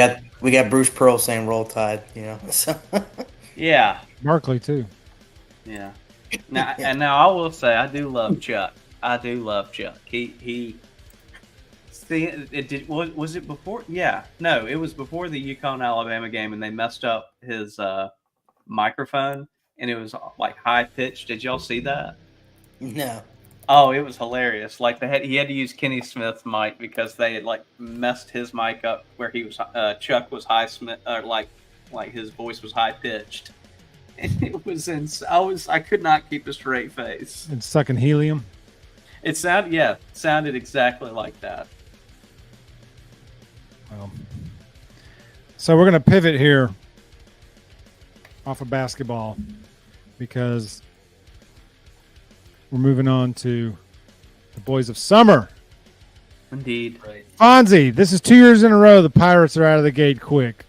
got Bruce Pearl saying "Roll Tide," So. Yeah, Barkley too. Yeah. Now, and now I will say I do love Chuck. He. See, was it before? Yeah, no, it was before the UConn Alabama game, and they messed up his microphone, and it was like high pitched. Did y'all see that? No. Oh, it was hilarious. Like he had to use Kenny Smith's mic because they had like messed his mic up where he was Chuck was high Smith, like his voice was high pitched. And it was I could not keep a straight face. And sucking helium. It sounded exactly like that. Well, so we're going to pivot here off of basketball because we're moving on to the boys of summer. Indeed. Right. Fonzie, this is 2 years in a row the Pirates are out of the gate quick.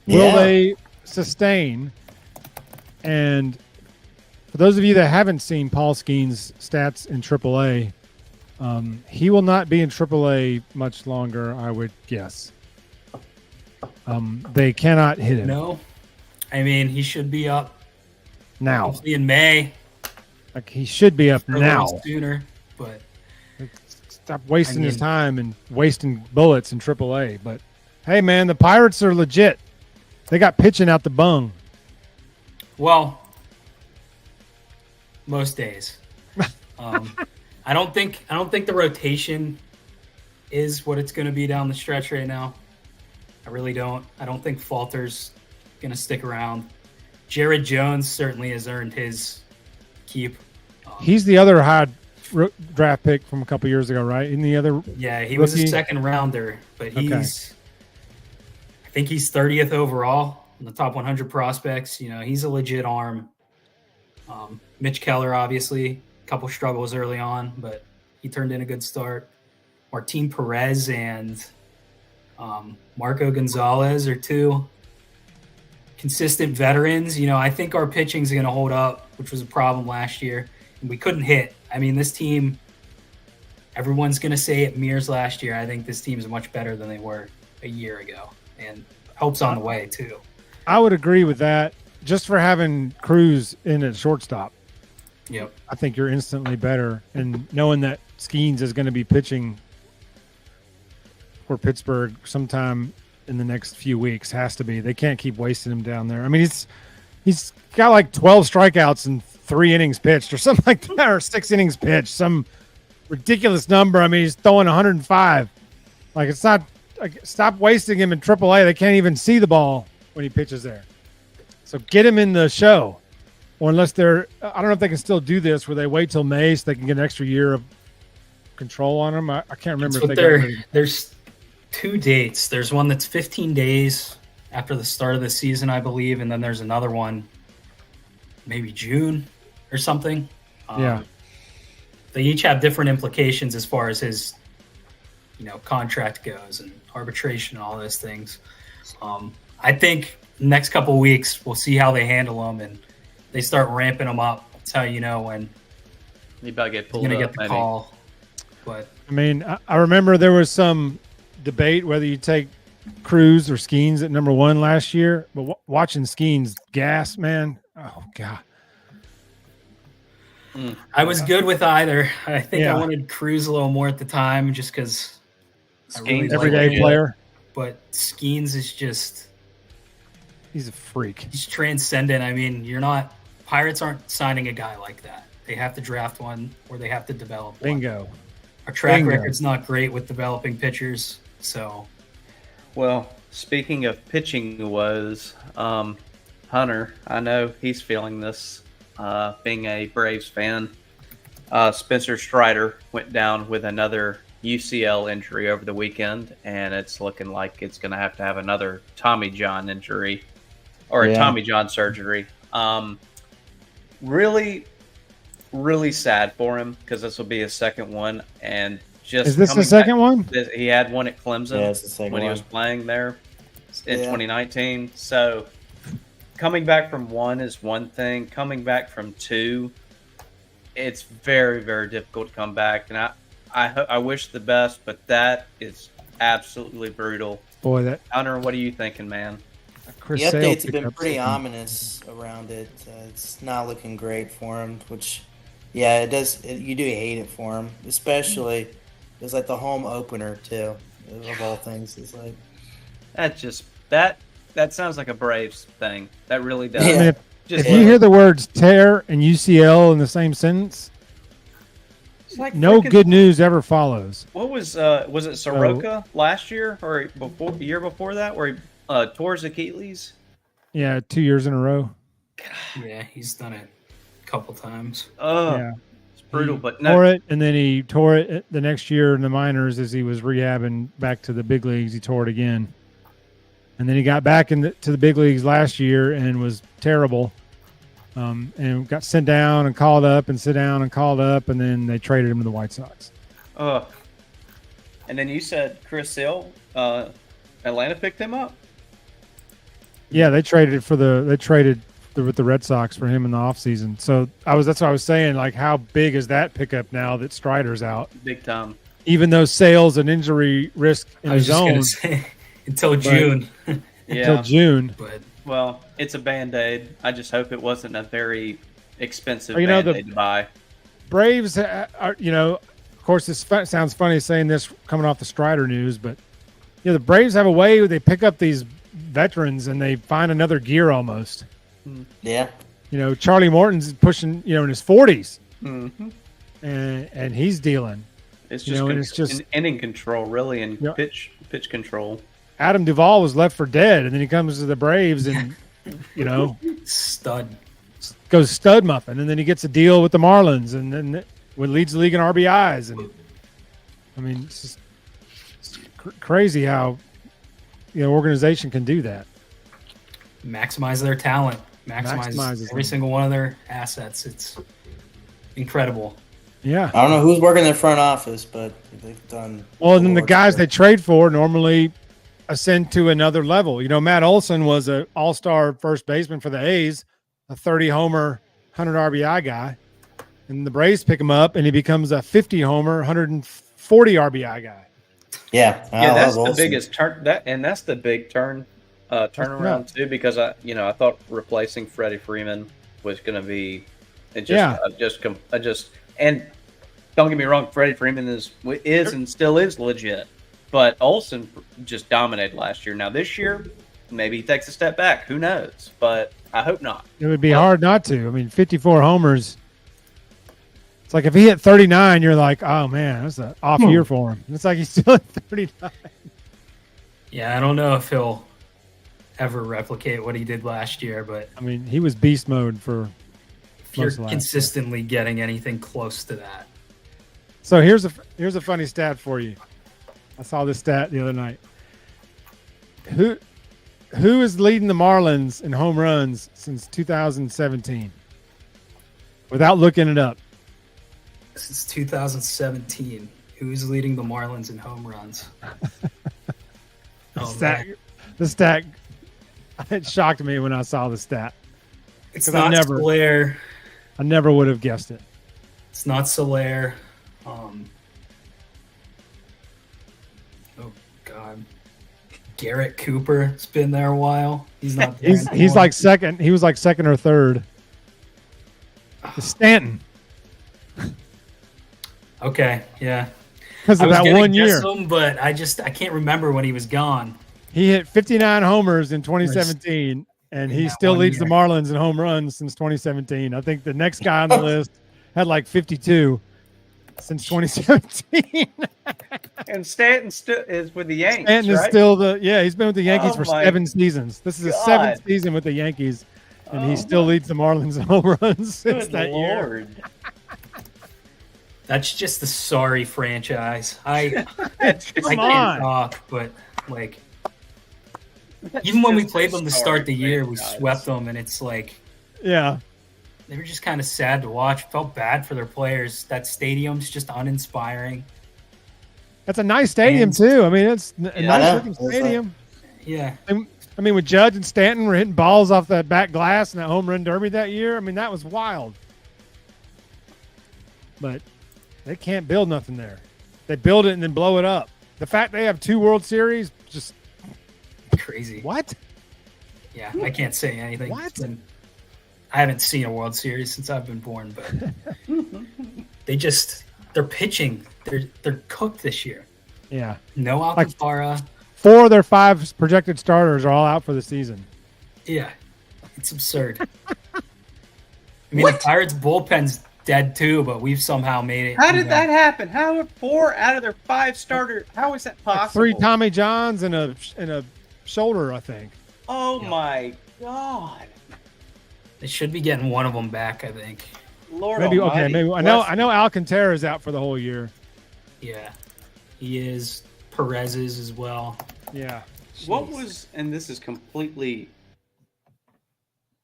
Will they sustain? And for those of you that haven't seen Paul Skeen's stats in AAA, he will not be in AAA much longer, I would guess. They cannot hit him. No. I mean, he should be up now. Hopefully in May. Like he should be up now. Sooner, but stop wasting his time and wasting bullets in AAA. But hey, man, the Pirates are legit. They got pitching out the bung. Well, most days. I don't think the rotation is what it's going to be down the stretch right now. I really don't. I don't think Falter's going to stick around. Jared Jones certainly has earned his keep. He's the other high draft pick from a couple years ago, right? In the other, yeah, he was a second rounder, but he's, I think he's 30th overall in the top 100 prospects. You know, he's a legit arm. Mitch Keller, obviously, a couple struggles early on, but he turned in a good start. Martin Perez and Marco Gonzalez are two consistent veterans. You know, I think our pitching is going to hold up, which was a problem last year. And we couldn't hit. I mean, this team, everyone's going to say it mirrors last year. I think this team is much better than they were a year ago. And hope's on the way, too. I would agree with that. Just for having Cruz in at shortstop. Yep. I think you're instantly better. And knowing that Skeens is going to be pitching for Pittsburgh sometime in the next few weeks, has to be. They can't keep wasting him down there. I mean, he's got like 12 strikeouts and 3 innings pitched or something like that, or 6 innings pitched, some ridiculous number. I mean, he's throwing 105. Like, it's not like, stop wasting him in AAA. They can't even see the ball when he pitches there. So get him in the show. Or unless they're, I don't know if they can still do this where they wait till May so they can get an extra year of control on him. I can't remember if they there's 2 dates. There's one that's 15 days after the start of the season, I believe, and then there's another one, maybe June or something. Yeah. They each have different implications as far as his, you know, contract goes and arbitration and all those things. I think next couple of weeks we'll see how they handle them, and they start ramping them up. That's how you know when you about to get pulled. You're gonna get the call. But I mean, I remember there was some debate whether you take Cruz or Skeens at number 1 last year, but watching Skeens gas, man, oh god. I was good with either. I think I wanted Cruz a little more at the time, just because really everyday player. But Skeens is just—he's a freak. He's transcendent. I mean, Pirates aren't signing a guy like that. They have to draft one, or they have to develop one. Bingo. Our track record's not great with developing pitchers, so. Well, speaking of pitching woes, Hunter, I know he's feeling this. Being a Braves fan, Spencer Strider went down with another UCL injury over the weekend, and it's looking like it's going to have another Tommy John injury or a Tommy John surgery. Really, really sad for him because this will be his second one. And just is this the second one? He had one at Clemson when he was playing there in 2019. So. Coming back from 1 is one thing. Coming back from 2, it's very, very difficult to come back. And I wish the best, but that is absolutely brutal. Boy, Hunter, what are you thinking, man? The updates have been pretty ominous around it. It's not looking great for him, which, it does. You do hate it for him, especially it's like the home opener too. Of all things, it's like that sounds like a Braves thing. That really does. I mean, if you hear the words tear and UCL in the same sentence, like no good news ever follows. What was it Soroka last year or the year before that where he tore his Achilles? Yeah, 2 years in a row. Yeah, he's done it a couple times. It's brutal. But tore it, and then he tore it the next year in the minors as he was rehabbing back to the big leagues. He tore it again. And then he got back to the big leagues last year and was terrible, and got sent down and called up and sit down and called up, and then they traded him to the White Sox. And then you said Chris Sale, Atlanta picked him up. Yeah, they traded with the Red Sox for him in the offseason. So that's what I was saying. Like, how big is that pickup now that Strider's out? Big time. Even though Sale's an injury risk in his own. Until June. Until June. Well, it's a Band-Aid. I just hope it wasn't a very expensive Band-Aid to buy. Braves are, of course, this sounds funny saying this coming off the Strider news, but the Braves have a way where they pick up these veterans and they find another gear almost. Yeah. Charlie Morton's pushing, in his 40s. Mm-hmm. And he's dealing. It's just, it's just inning control, really, and pitch control. Adam Duvall was left for dead, and then he comes to the Braves and stud goes stud muffin, and then he gets a deal with the Marlins, and then leads the league in RBIs. And I mean, it's crazy how organization can do that. Maximize their talent, maximize every single one of their assets. It's incredible. Yeah, I don't know who's working in the front office, but they've done well. And then the guys they trade for normally ascend to another level. Matt Olson was an all-star first baseman for the A's, a 30-homer, 100 RBI guy, and the Braves pick him up, and he becomes a 50-homer, 140 RBI guy. Yeah, that's the biggest turn. That's the big turnaround too, because I thought replacing Freddie Freeman was going to be and and don't get me wrong, Freddie Freeman is and still is legit. But Olsen just dominated last year. Now this year, maybe he takes a step back. Who knows? But I hope not. It would be hard not to. I mean, 54 homers. It's like if he hit 39, you're like, oh, man, that's an off year for him. It's like he's still at 39. Yeah, I don't know if he'll ever replicate what he did last year. But I mean, he was beast mode for if you're consistently getting anything close to that. So here's a funny stat for you. I saw this stat the other night. Who is leading the Marlins in home runs since 2017? Without looking it up. Since 2017, who's leading the Marlins in home runs? The stat it shocked me when I saw the stat. It's not Soler. I never would have guessed it. It's not Soler. Oh God, Garrett Cooper. It's been there a while. He's not. There he's like second. He was like second or third. Stanton. Okay, yeah. Because of that 1 year. Him, but I can't remember when he was gone. He hit 59 homers in 2017, and he still leads the Marlins in home runs since 2017. I think the next guy on the list had like 52 since 2017. And Stanton is with the Yankees. Stanton is still he's been with the Yankees for 7 seasons. This is his 7th season with the Yankees, and he still leads the Marlins in home runs since that year. That's just the sorry franchise. I can't talk, but like even when we played them to start the year, we swept them, and it's like, yeah, they were just kind of sad to watch. Felt bad for their players. That stadium's just uninspiring. That's a nice stadium too. I mean, it's a nice looking stadium. Yeah. I mean, when Judge and Stanton were hitting balls off that back glass in that home run derby that year, I mean, that was wild. But they can't build nothing there. They build it and then blow it up. The fact they have 2 World Series, just crazy. What? Yeah, I can't say anything. What? I haven't seen a World Series since I've been born, but they're pitching. They're cooked this year. Yeah. No Alcantara. 4 of their 5 projected starters are all out for the season. Yeah. It's absurd. I mean, the Pirates' bullpen's dead too, but we've somehow made it. How did that happen? How are 4 out of their 5 starters? How is that possible? Like 3 Tommy Johns and a shoulder, I think. Oh my God! They should be getting one of them back, I think. Lord maybe Almighty. Okay, maybe I know Alcantara is out for the whole year. Yeah, he is. Perez is as well. Yeah. What was, and this is completely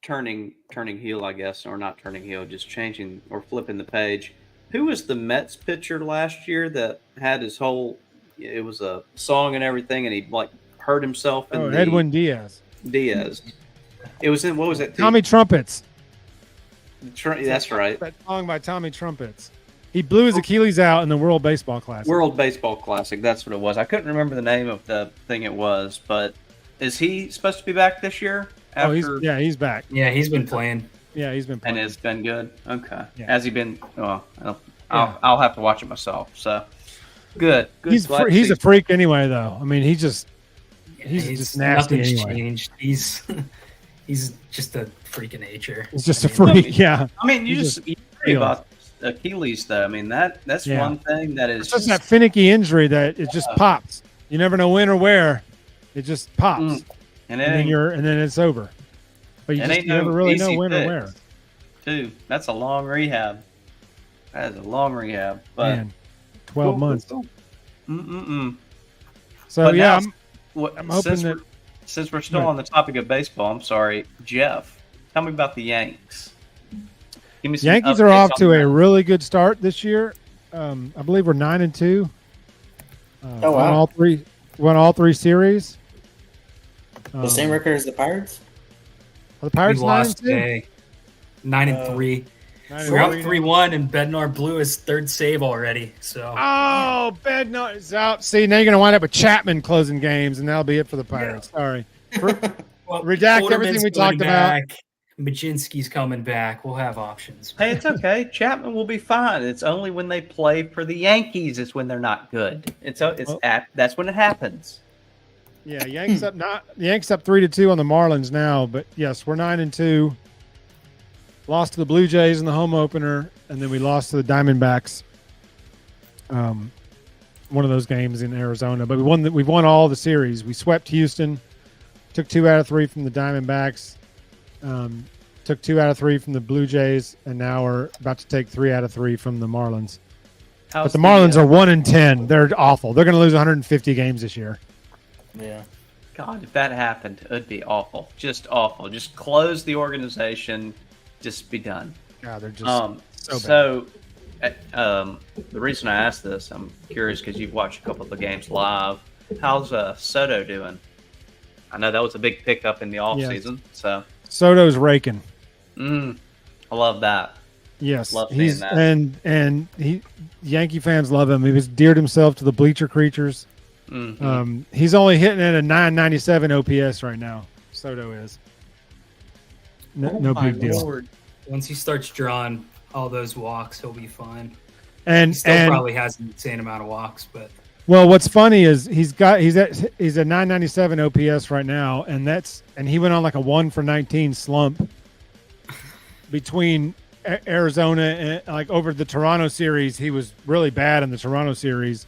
turning heel, I guess, or not turning heel, just changing or flipping the page. Who was the Mets pitcher last year that had his whole? It was a song and everything, and he like hurt himself. Edwin Diaz. It was in, what was it? Tommy Trumpets. That's right. That song by Tommy Trumpets. He blew his Achilles out in the World Baseball Classic. World Baseball Classic, that's what it was. I couldn't remember the name of the thing it was, but is he supposed to be back this year? He's back. Yeah, he's been playing. Yeah, he's been playing. And it's been good? Okay. Yeah. Has he been? Well, I'll have to watch it myself. So, good. He's a freak anyway, though. I mean, he's just nasty nothing's anyway. Changed. He's just a freak of nature. He's just a freak, yeah. I mean, you worry about Achilles, though. I mean, that's one thing that is just that finicky injury that it just pops. You never know when or where. It just pops, and then it's over. But you never really know when or where. Too. That's a long rehab. That is a long rehab. But man, 12 months. So but yeah, I'm hoping since we're still on the topic of baseball, I'm sorry, Jeff. Tell me about the Yanks. Give me some Yankees are off to a really good start this year. I believe we're 9-2. Oh wow! Won all three series. The same record as the Pirates. Are the Pirates we lost 9-2? 9-3. We're up 3-1, and Bednar blew his third save already. So Bednar is out. See, now you're going to wind up with Chapman closing games, and that'll be it for the Pirates. Yeah. Sorry. Redact everything we talked about. Majinski's coming back. We'll have options. Hey, it's okay. Chapman will be fine. It's only when they play for the Yankees is when they're not good. That's when it happens. Yeah, Yanks up 3-2 on the Marlins now, but yes, we're 9-2. Lost to the Blue Jays in the home opener, and then we lost to the Diamondbacks. One of those games in Arizona, but we've won all the series. We swept Houston, took 2 out of 3 from the Diamondbacks, took 2 out of 3 from the Blue Jays, and now we're about to take 3 out of 3 from the Marlins. But the Marlins are 1-10. They're awful. They're going to lose 150 games this year. Yeah. God, if that happened, it'd be awful. Just awful. Just close the organization. Just be done. God, they're just so bad. The reason I asked this, I'm curious because you've watched a couple of the games live. How's Soto doing? I know that was a big pickup in the offseason. So Soto's raking. I love that. Yes, love seeing that. And Yankee fans love him. He was deared himself to the bleacher creatures. Mm-hmm. He's only hitting at a 997 OPS right now. Soto is. No big deal. Lord. Once he starts drawing all those walks, he'll be fine. And he still probably has an insane amount of walks, but well, what's funny is he's at 997 OPS right now, and he went on like a 1-for-19 slump between Arizona and like over the Toronto series. He was really bad in the Toronto series,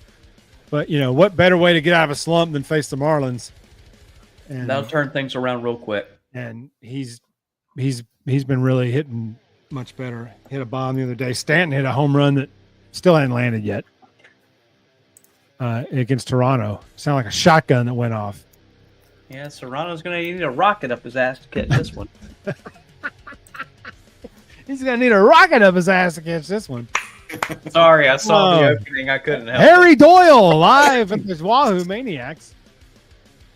but what better way to get out of a slump than face the Marlins? And that'll turn things around real quick. And he's been really hitting much better. Hit a bomb the other day. Stanton hit a home run that still hadn't landed yet against Toronto. Sounded like a shotgun that went off. Yeah, Serrano's going to need a rocket up his ass to catch this one. He's going to need a rocket up his ass to catch this one. Sorry, I saw the opening. I couldn't help Harry Doyle live at the Wahoo Maniacs.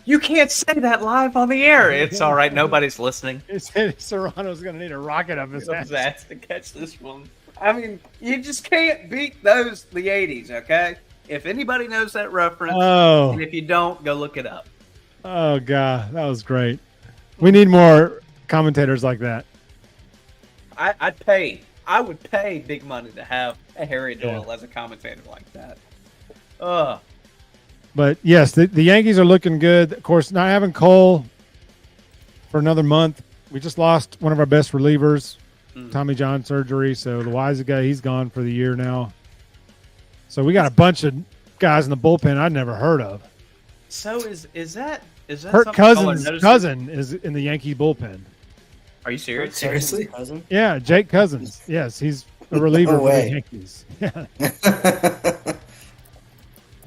You can't say that live on the air. It's all right. Nobody's listening. He said Serrano's going to need a rocket up his ass to catch this one. I mean, you just can't beat the 80s, okay? If anybody knows that reference, and if you don't, go look it up. Oh, God. That was great. We need more commentators like that. I would pay big money to have a Harry Doyle as a commentator like that. But, yes, the Yankees are looking good. Of course, not having Cole for another month. We just lost one of our best relievers, Tommy John surgery. So, the Wise guy, he's gone for the year now. So, we got a bunch of guys in the bullpen I'd never heard of. So, is that Hurt Cousins' cousin is in the Yankee bullpen. Are you serious? Seriously? Cousin? Yeah, Jake Cousins. Yes, he's a reliever for the Yankees. Yeah.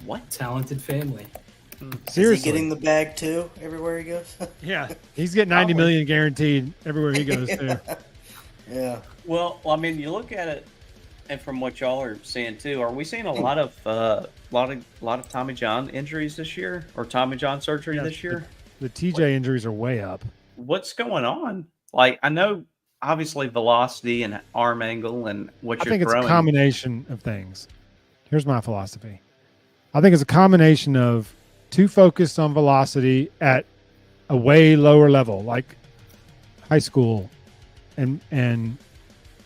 What talented family? Seriously, is he getting the bag too everywhere he goes? Yeah, he's getting $90 million guaranteed everywhere he goes too. Yeah. Well, I mean, you look at it, and from what y'all are seeing too, are we seeing a lot of Tommy John injuries this year, or Tommy John surgery this year? The TJ injuries are way up. What's going on? Like, I know obviously velocity and arm angle and what you're throwing. I think it's a combination of things. Here's my philosophy. I think it's a combination of too focused on velocity at a way lower level, like high school and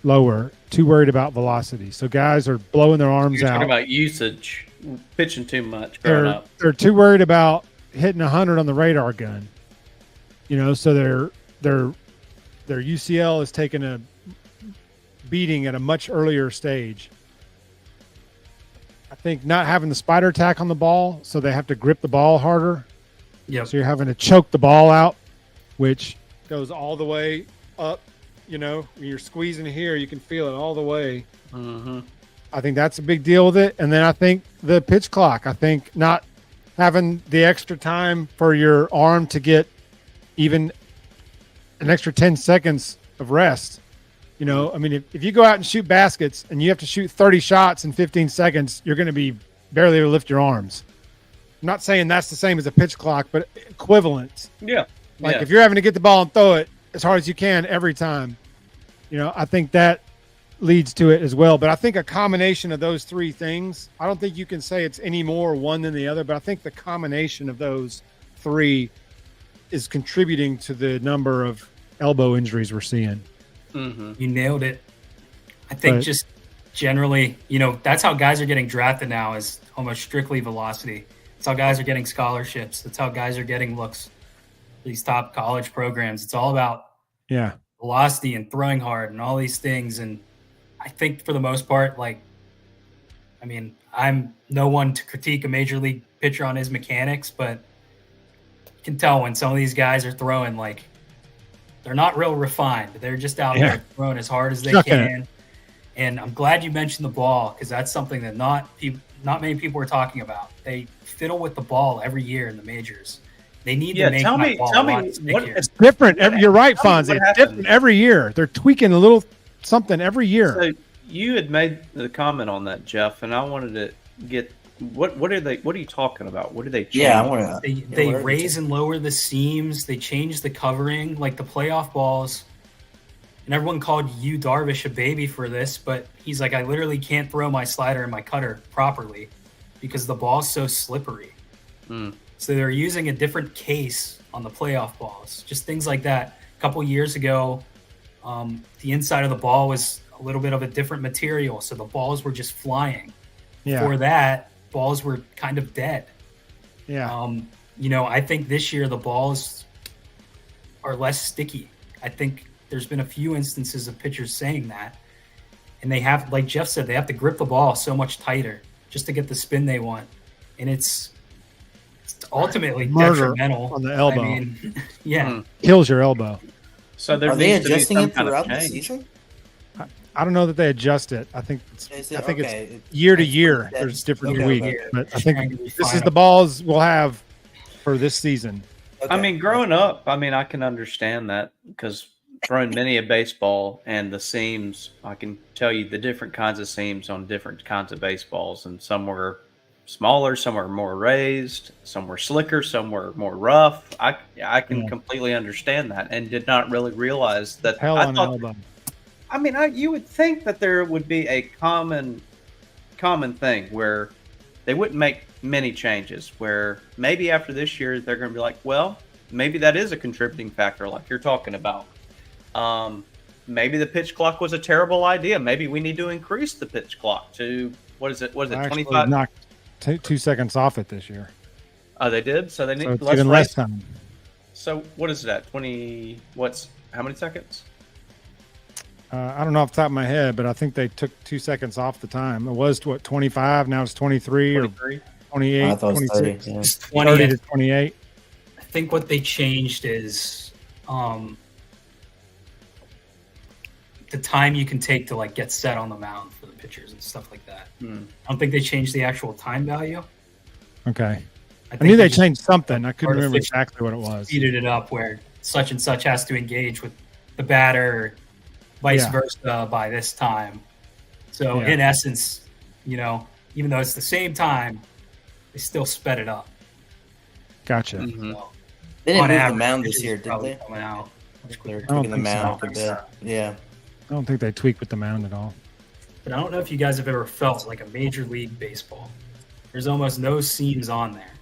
lower, too worried about velocity. So guys are blowing their arms out. You're talking about usage, pitching too much growing up. They're too worried about hitting 100 on the radar gun. So their UCL is taking a beating at a much earlier stage. I think not having the spider tack on the ball, so they have to grip the ball harder. Yep. So you're having to choke the ball out, which goes all the way up. You know, when you're squeezing here, you can feel it all the way. Mm-hmm. I think that's a big deal with it. And then I think the pitch clock. I think not having the extra time for your arm to get even an extra 10 seconds of rest. You know, I mean, if you go out and shoot baskets and you have to shoot 30 shots in 15 seconds, you're going to be barely able to lift your arms. I'm not saying that's the same as a pitch clock, but equivalent. Yeah. Like if you're having to get the ball and throw it as hard as you can every time, you know, I think that leads to it as well. But I think a combination of those three things, I don't think you can say it's any more one than the other, but I think the combination of those three is contributing to the number of elbow injuries we're seeing. Mm-hmm. You nailed it. I think just generally, you know, that's how guys are getting drafted now, is almost strictly velocity. That's how guys are getting scholarships. That's how guys are getting looks. These top college programs. It's all about velocity and throwing hard and all these things. And I think for the most part, like, I mean, I'm no one to critique a major league pitcher on his mechanics, but you can tell when some of these guys are throwing, like, they're not real refined. They're just out there throwing as hard as they can. And I'm glad you mentioned the ball, because that's something that not many people are talking about. They fiddle with the ball every year in the majors. They need to make that ball a lot stickier. It's different. You're right, Fonzie. It's different every year. They're tweaking a little something every year. So you had made the comment on that, Jeff, and I wanted to get what are you talking about? What do they change? Yeah, I want to. They raise and lower the seams. They change the covering, like the playoff balls. And everyone called Yu Darvish a baby for this, but he's like, I literally can't throw my slider and my cutter properly because the ball's so slippery. So they're using a different case on the playoff balls, just things like that. A couple years ago, the inside of the ball was a little bit of a different material, so the balls were just flying. Yeah. Before that, balls were kind of dead. Yeah. You know, I think this year the balls are less sticky. I think there's been a few instances of pitchers saying that, and they have, like Jeff said, they have to grip the ball so much tighter just to get the spin they want, and it's ultimately detrimental on the elbow. I mean, kills your elbow. So are they adjusting it throughout the season? I don't know that they adjust it. I think it's year to year. There's different weeks, but I think this is the balls we'll have for this season. Okay. I mean, growing up, I mean, I can understand that because throwing many a baseball and the seams, I can tell you the different kinds of seams on different kinds of baseballs, and some were smaller, some were more raised, some were slicker, some were more rough. I can completely understand that, and did not really realize that. I mean, you would think that there would be a common thing where they wouldn't make many changes, where maybe after this year they're going to be like, well, maybe that is a contributing factor like you're talking about. Maybe the pitch clock was a terrible idea. Maybe we need to increase the pitch clock to, what is it, 25? Knocked 2 seconds off it this year. Oh, they did? So they need less time. So what is that? How many seconds? I don't know off the top of my head, but I think they took 2 seconds off the time. It was 25, now it's 23 or 28, I thought it was 26. 30, yeah. It's 20 30 to 28. I think what they changed is the time you can take to like get set on the mound for the pitchers and stuff like that. I don't think they changed the actual time value. Okay. I knew they changed something. I couldn't remember exactly what it was. Speeded it up where such and such has to engage with the batter, vice versa by this time. So in essence, you know, even though it's the same time, they still sped it up. Gotcha. Mm-hmm. So, they didn't move the mound this year, did they? Coming out. They're tweaking the mound a bit. Yeah. I don't think they tweak with the mound at all. But I don't know if you guys have ever felt like a Major League Baseball. There's almost no seams on there.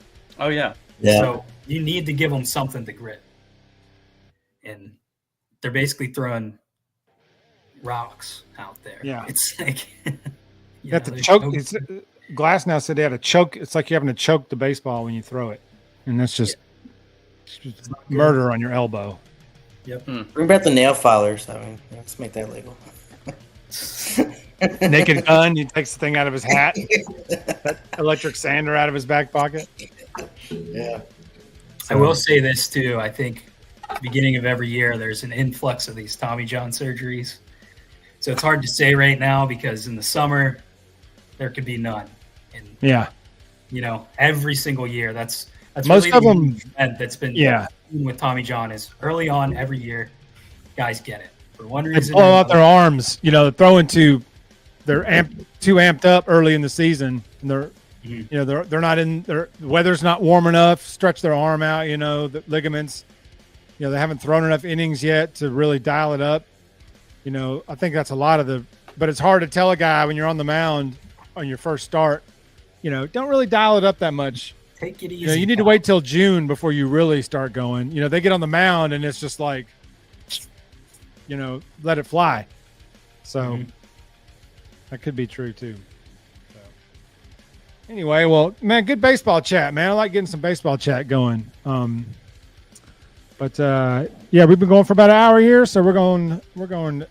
Oh, yeah. So you need to give them something to grit. And they're basically throwing rocks out there. Yeah. It's like you have to choke. Glass now said they had to choke. It's like you're having to choke the baseball when you throw it. And that's just murder on your elbow. Yep. Bring back the nail filers. I mean, let's make that legal. Naked Gun, he takes the thing out of his hat. That electric sander out of his back pocket. Yeah. I will say this too. I think at the beginning of every year, there's an influx of these Tommy John surgeries. So it's hard to say right now because in the summer, there could be none. And, every single year, that's most really of them that's been with Tommy John is early on every year, guys get it for one reason. They blow out their arms, they're throwing too amped up early in the season, and they're not in. The weather's not warm enough. Stretch their arm out, the ligaments. They haven't thrown enough innings yet to really dial it up. I think that's a lot of but it's hard to tell a guy when you're on the mound on your first start, don't really dial it up that much. Take it easy. You need to wait till June before you really start going. They get on the mound and it's just like, let it fly. So that could be true too. So anyway, well, man, good baseball chat, man. I like getting some baseball chat going. But we've been going for about an hour here, so we're going to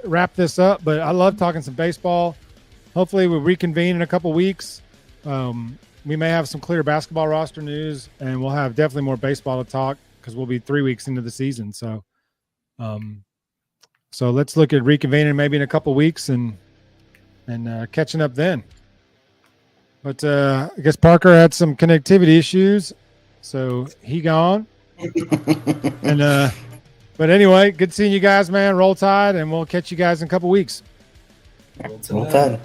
wrap this up. But I love talking some baseball. Hopefully we'll reconvene in a couple weeks. We may have some clear basketball roster news, and we'll have definitely more baseball to talk because we'll be 3 weeks into the season. So, so let's look at reconvening maybe in a couple weeks and catching up then. But I guess Parker had some connectivity issues, so he gone. And but anyway, good seeing you guys, man. Roll Tide, and we'll catch you guys in a couple weeks. Roll Tide.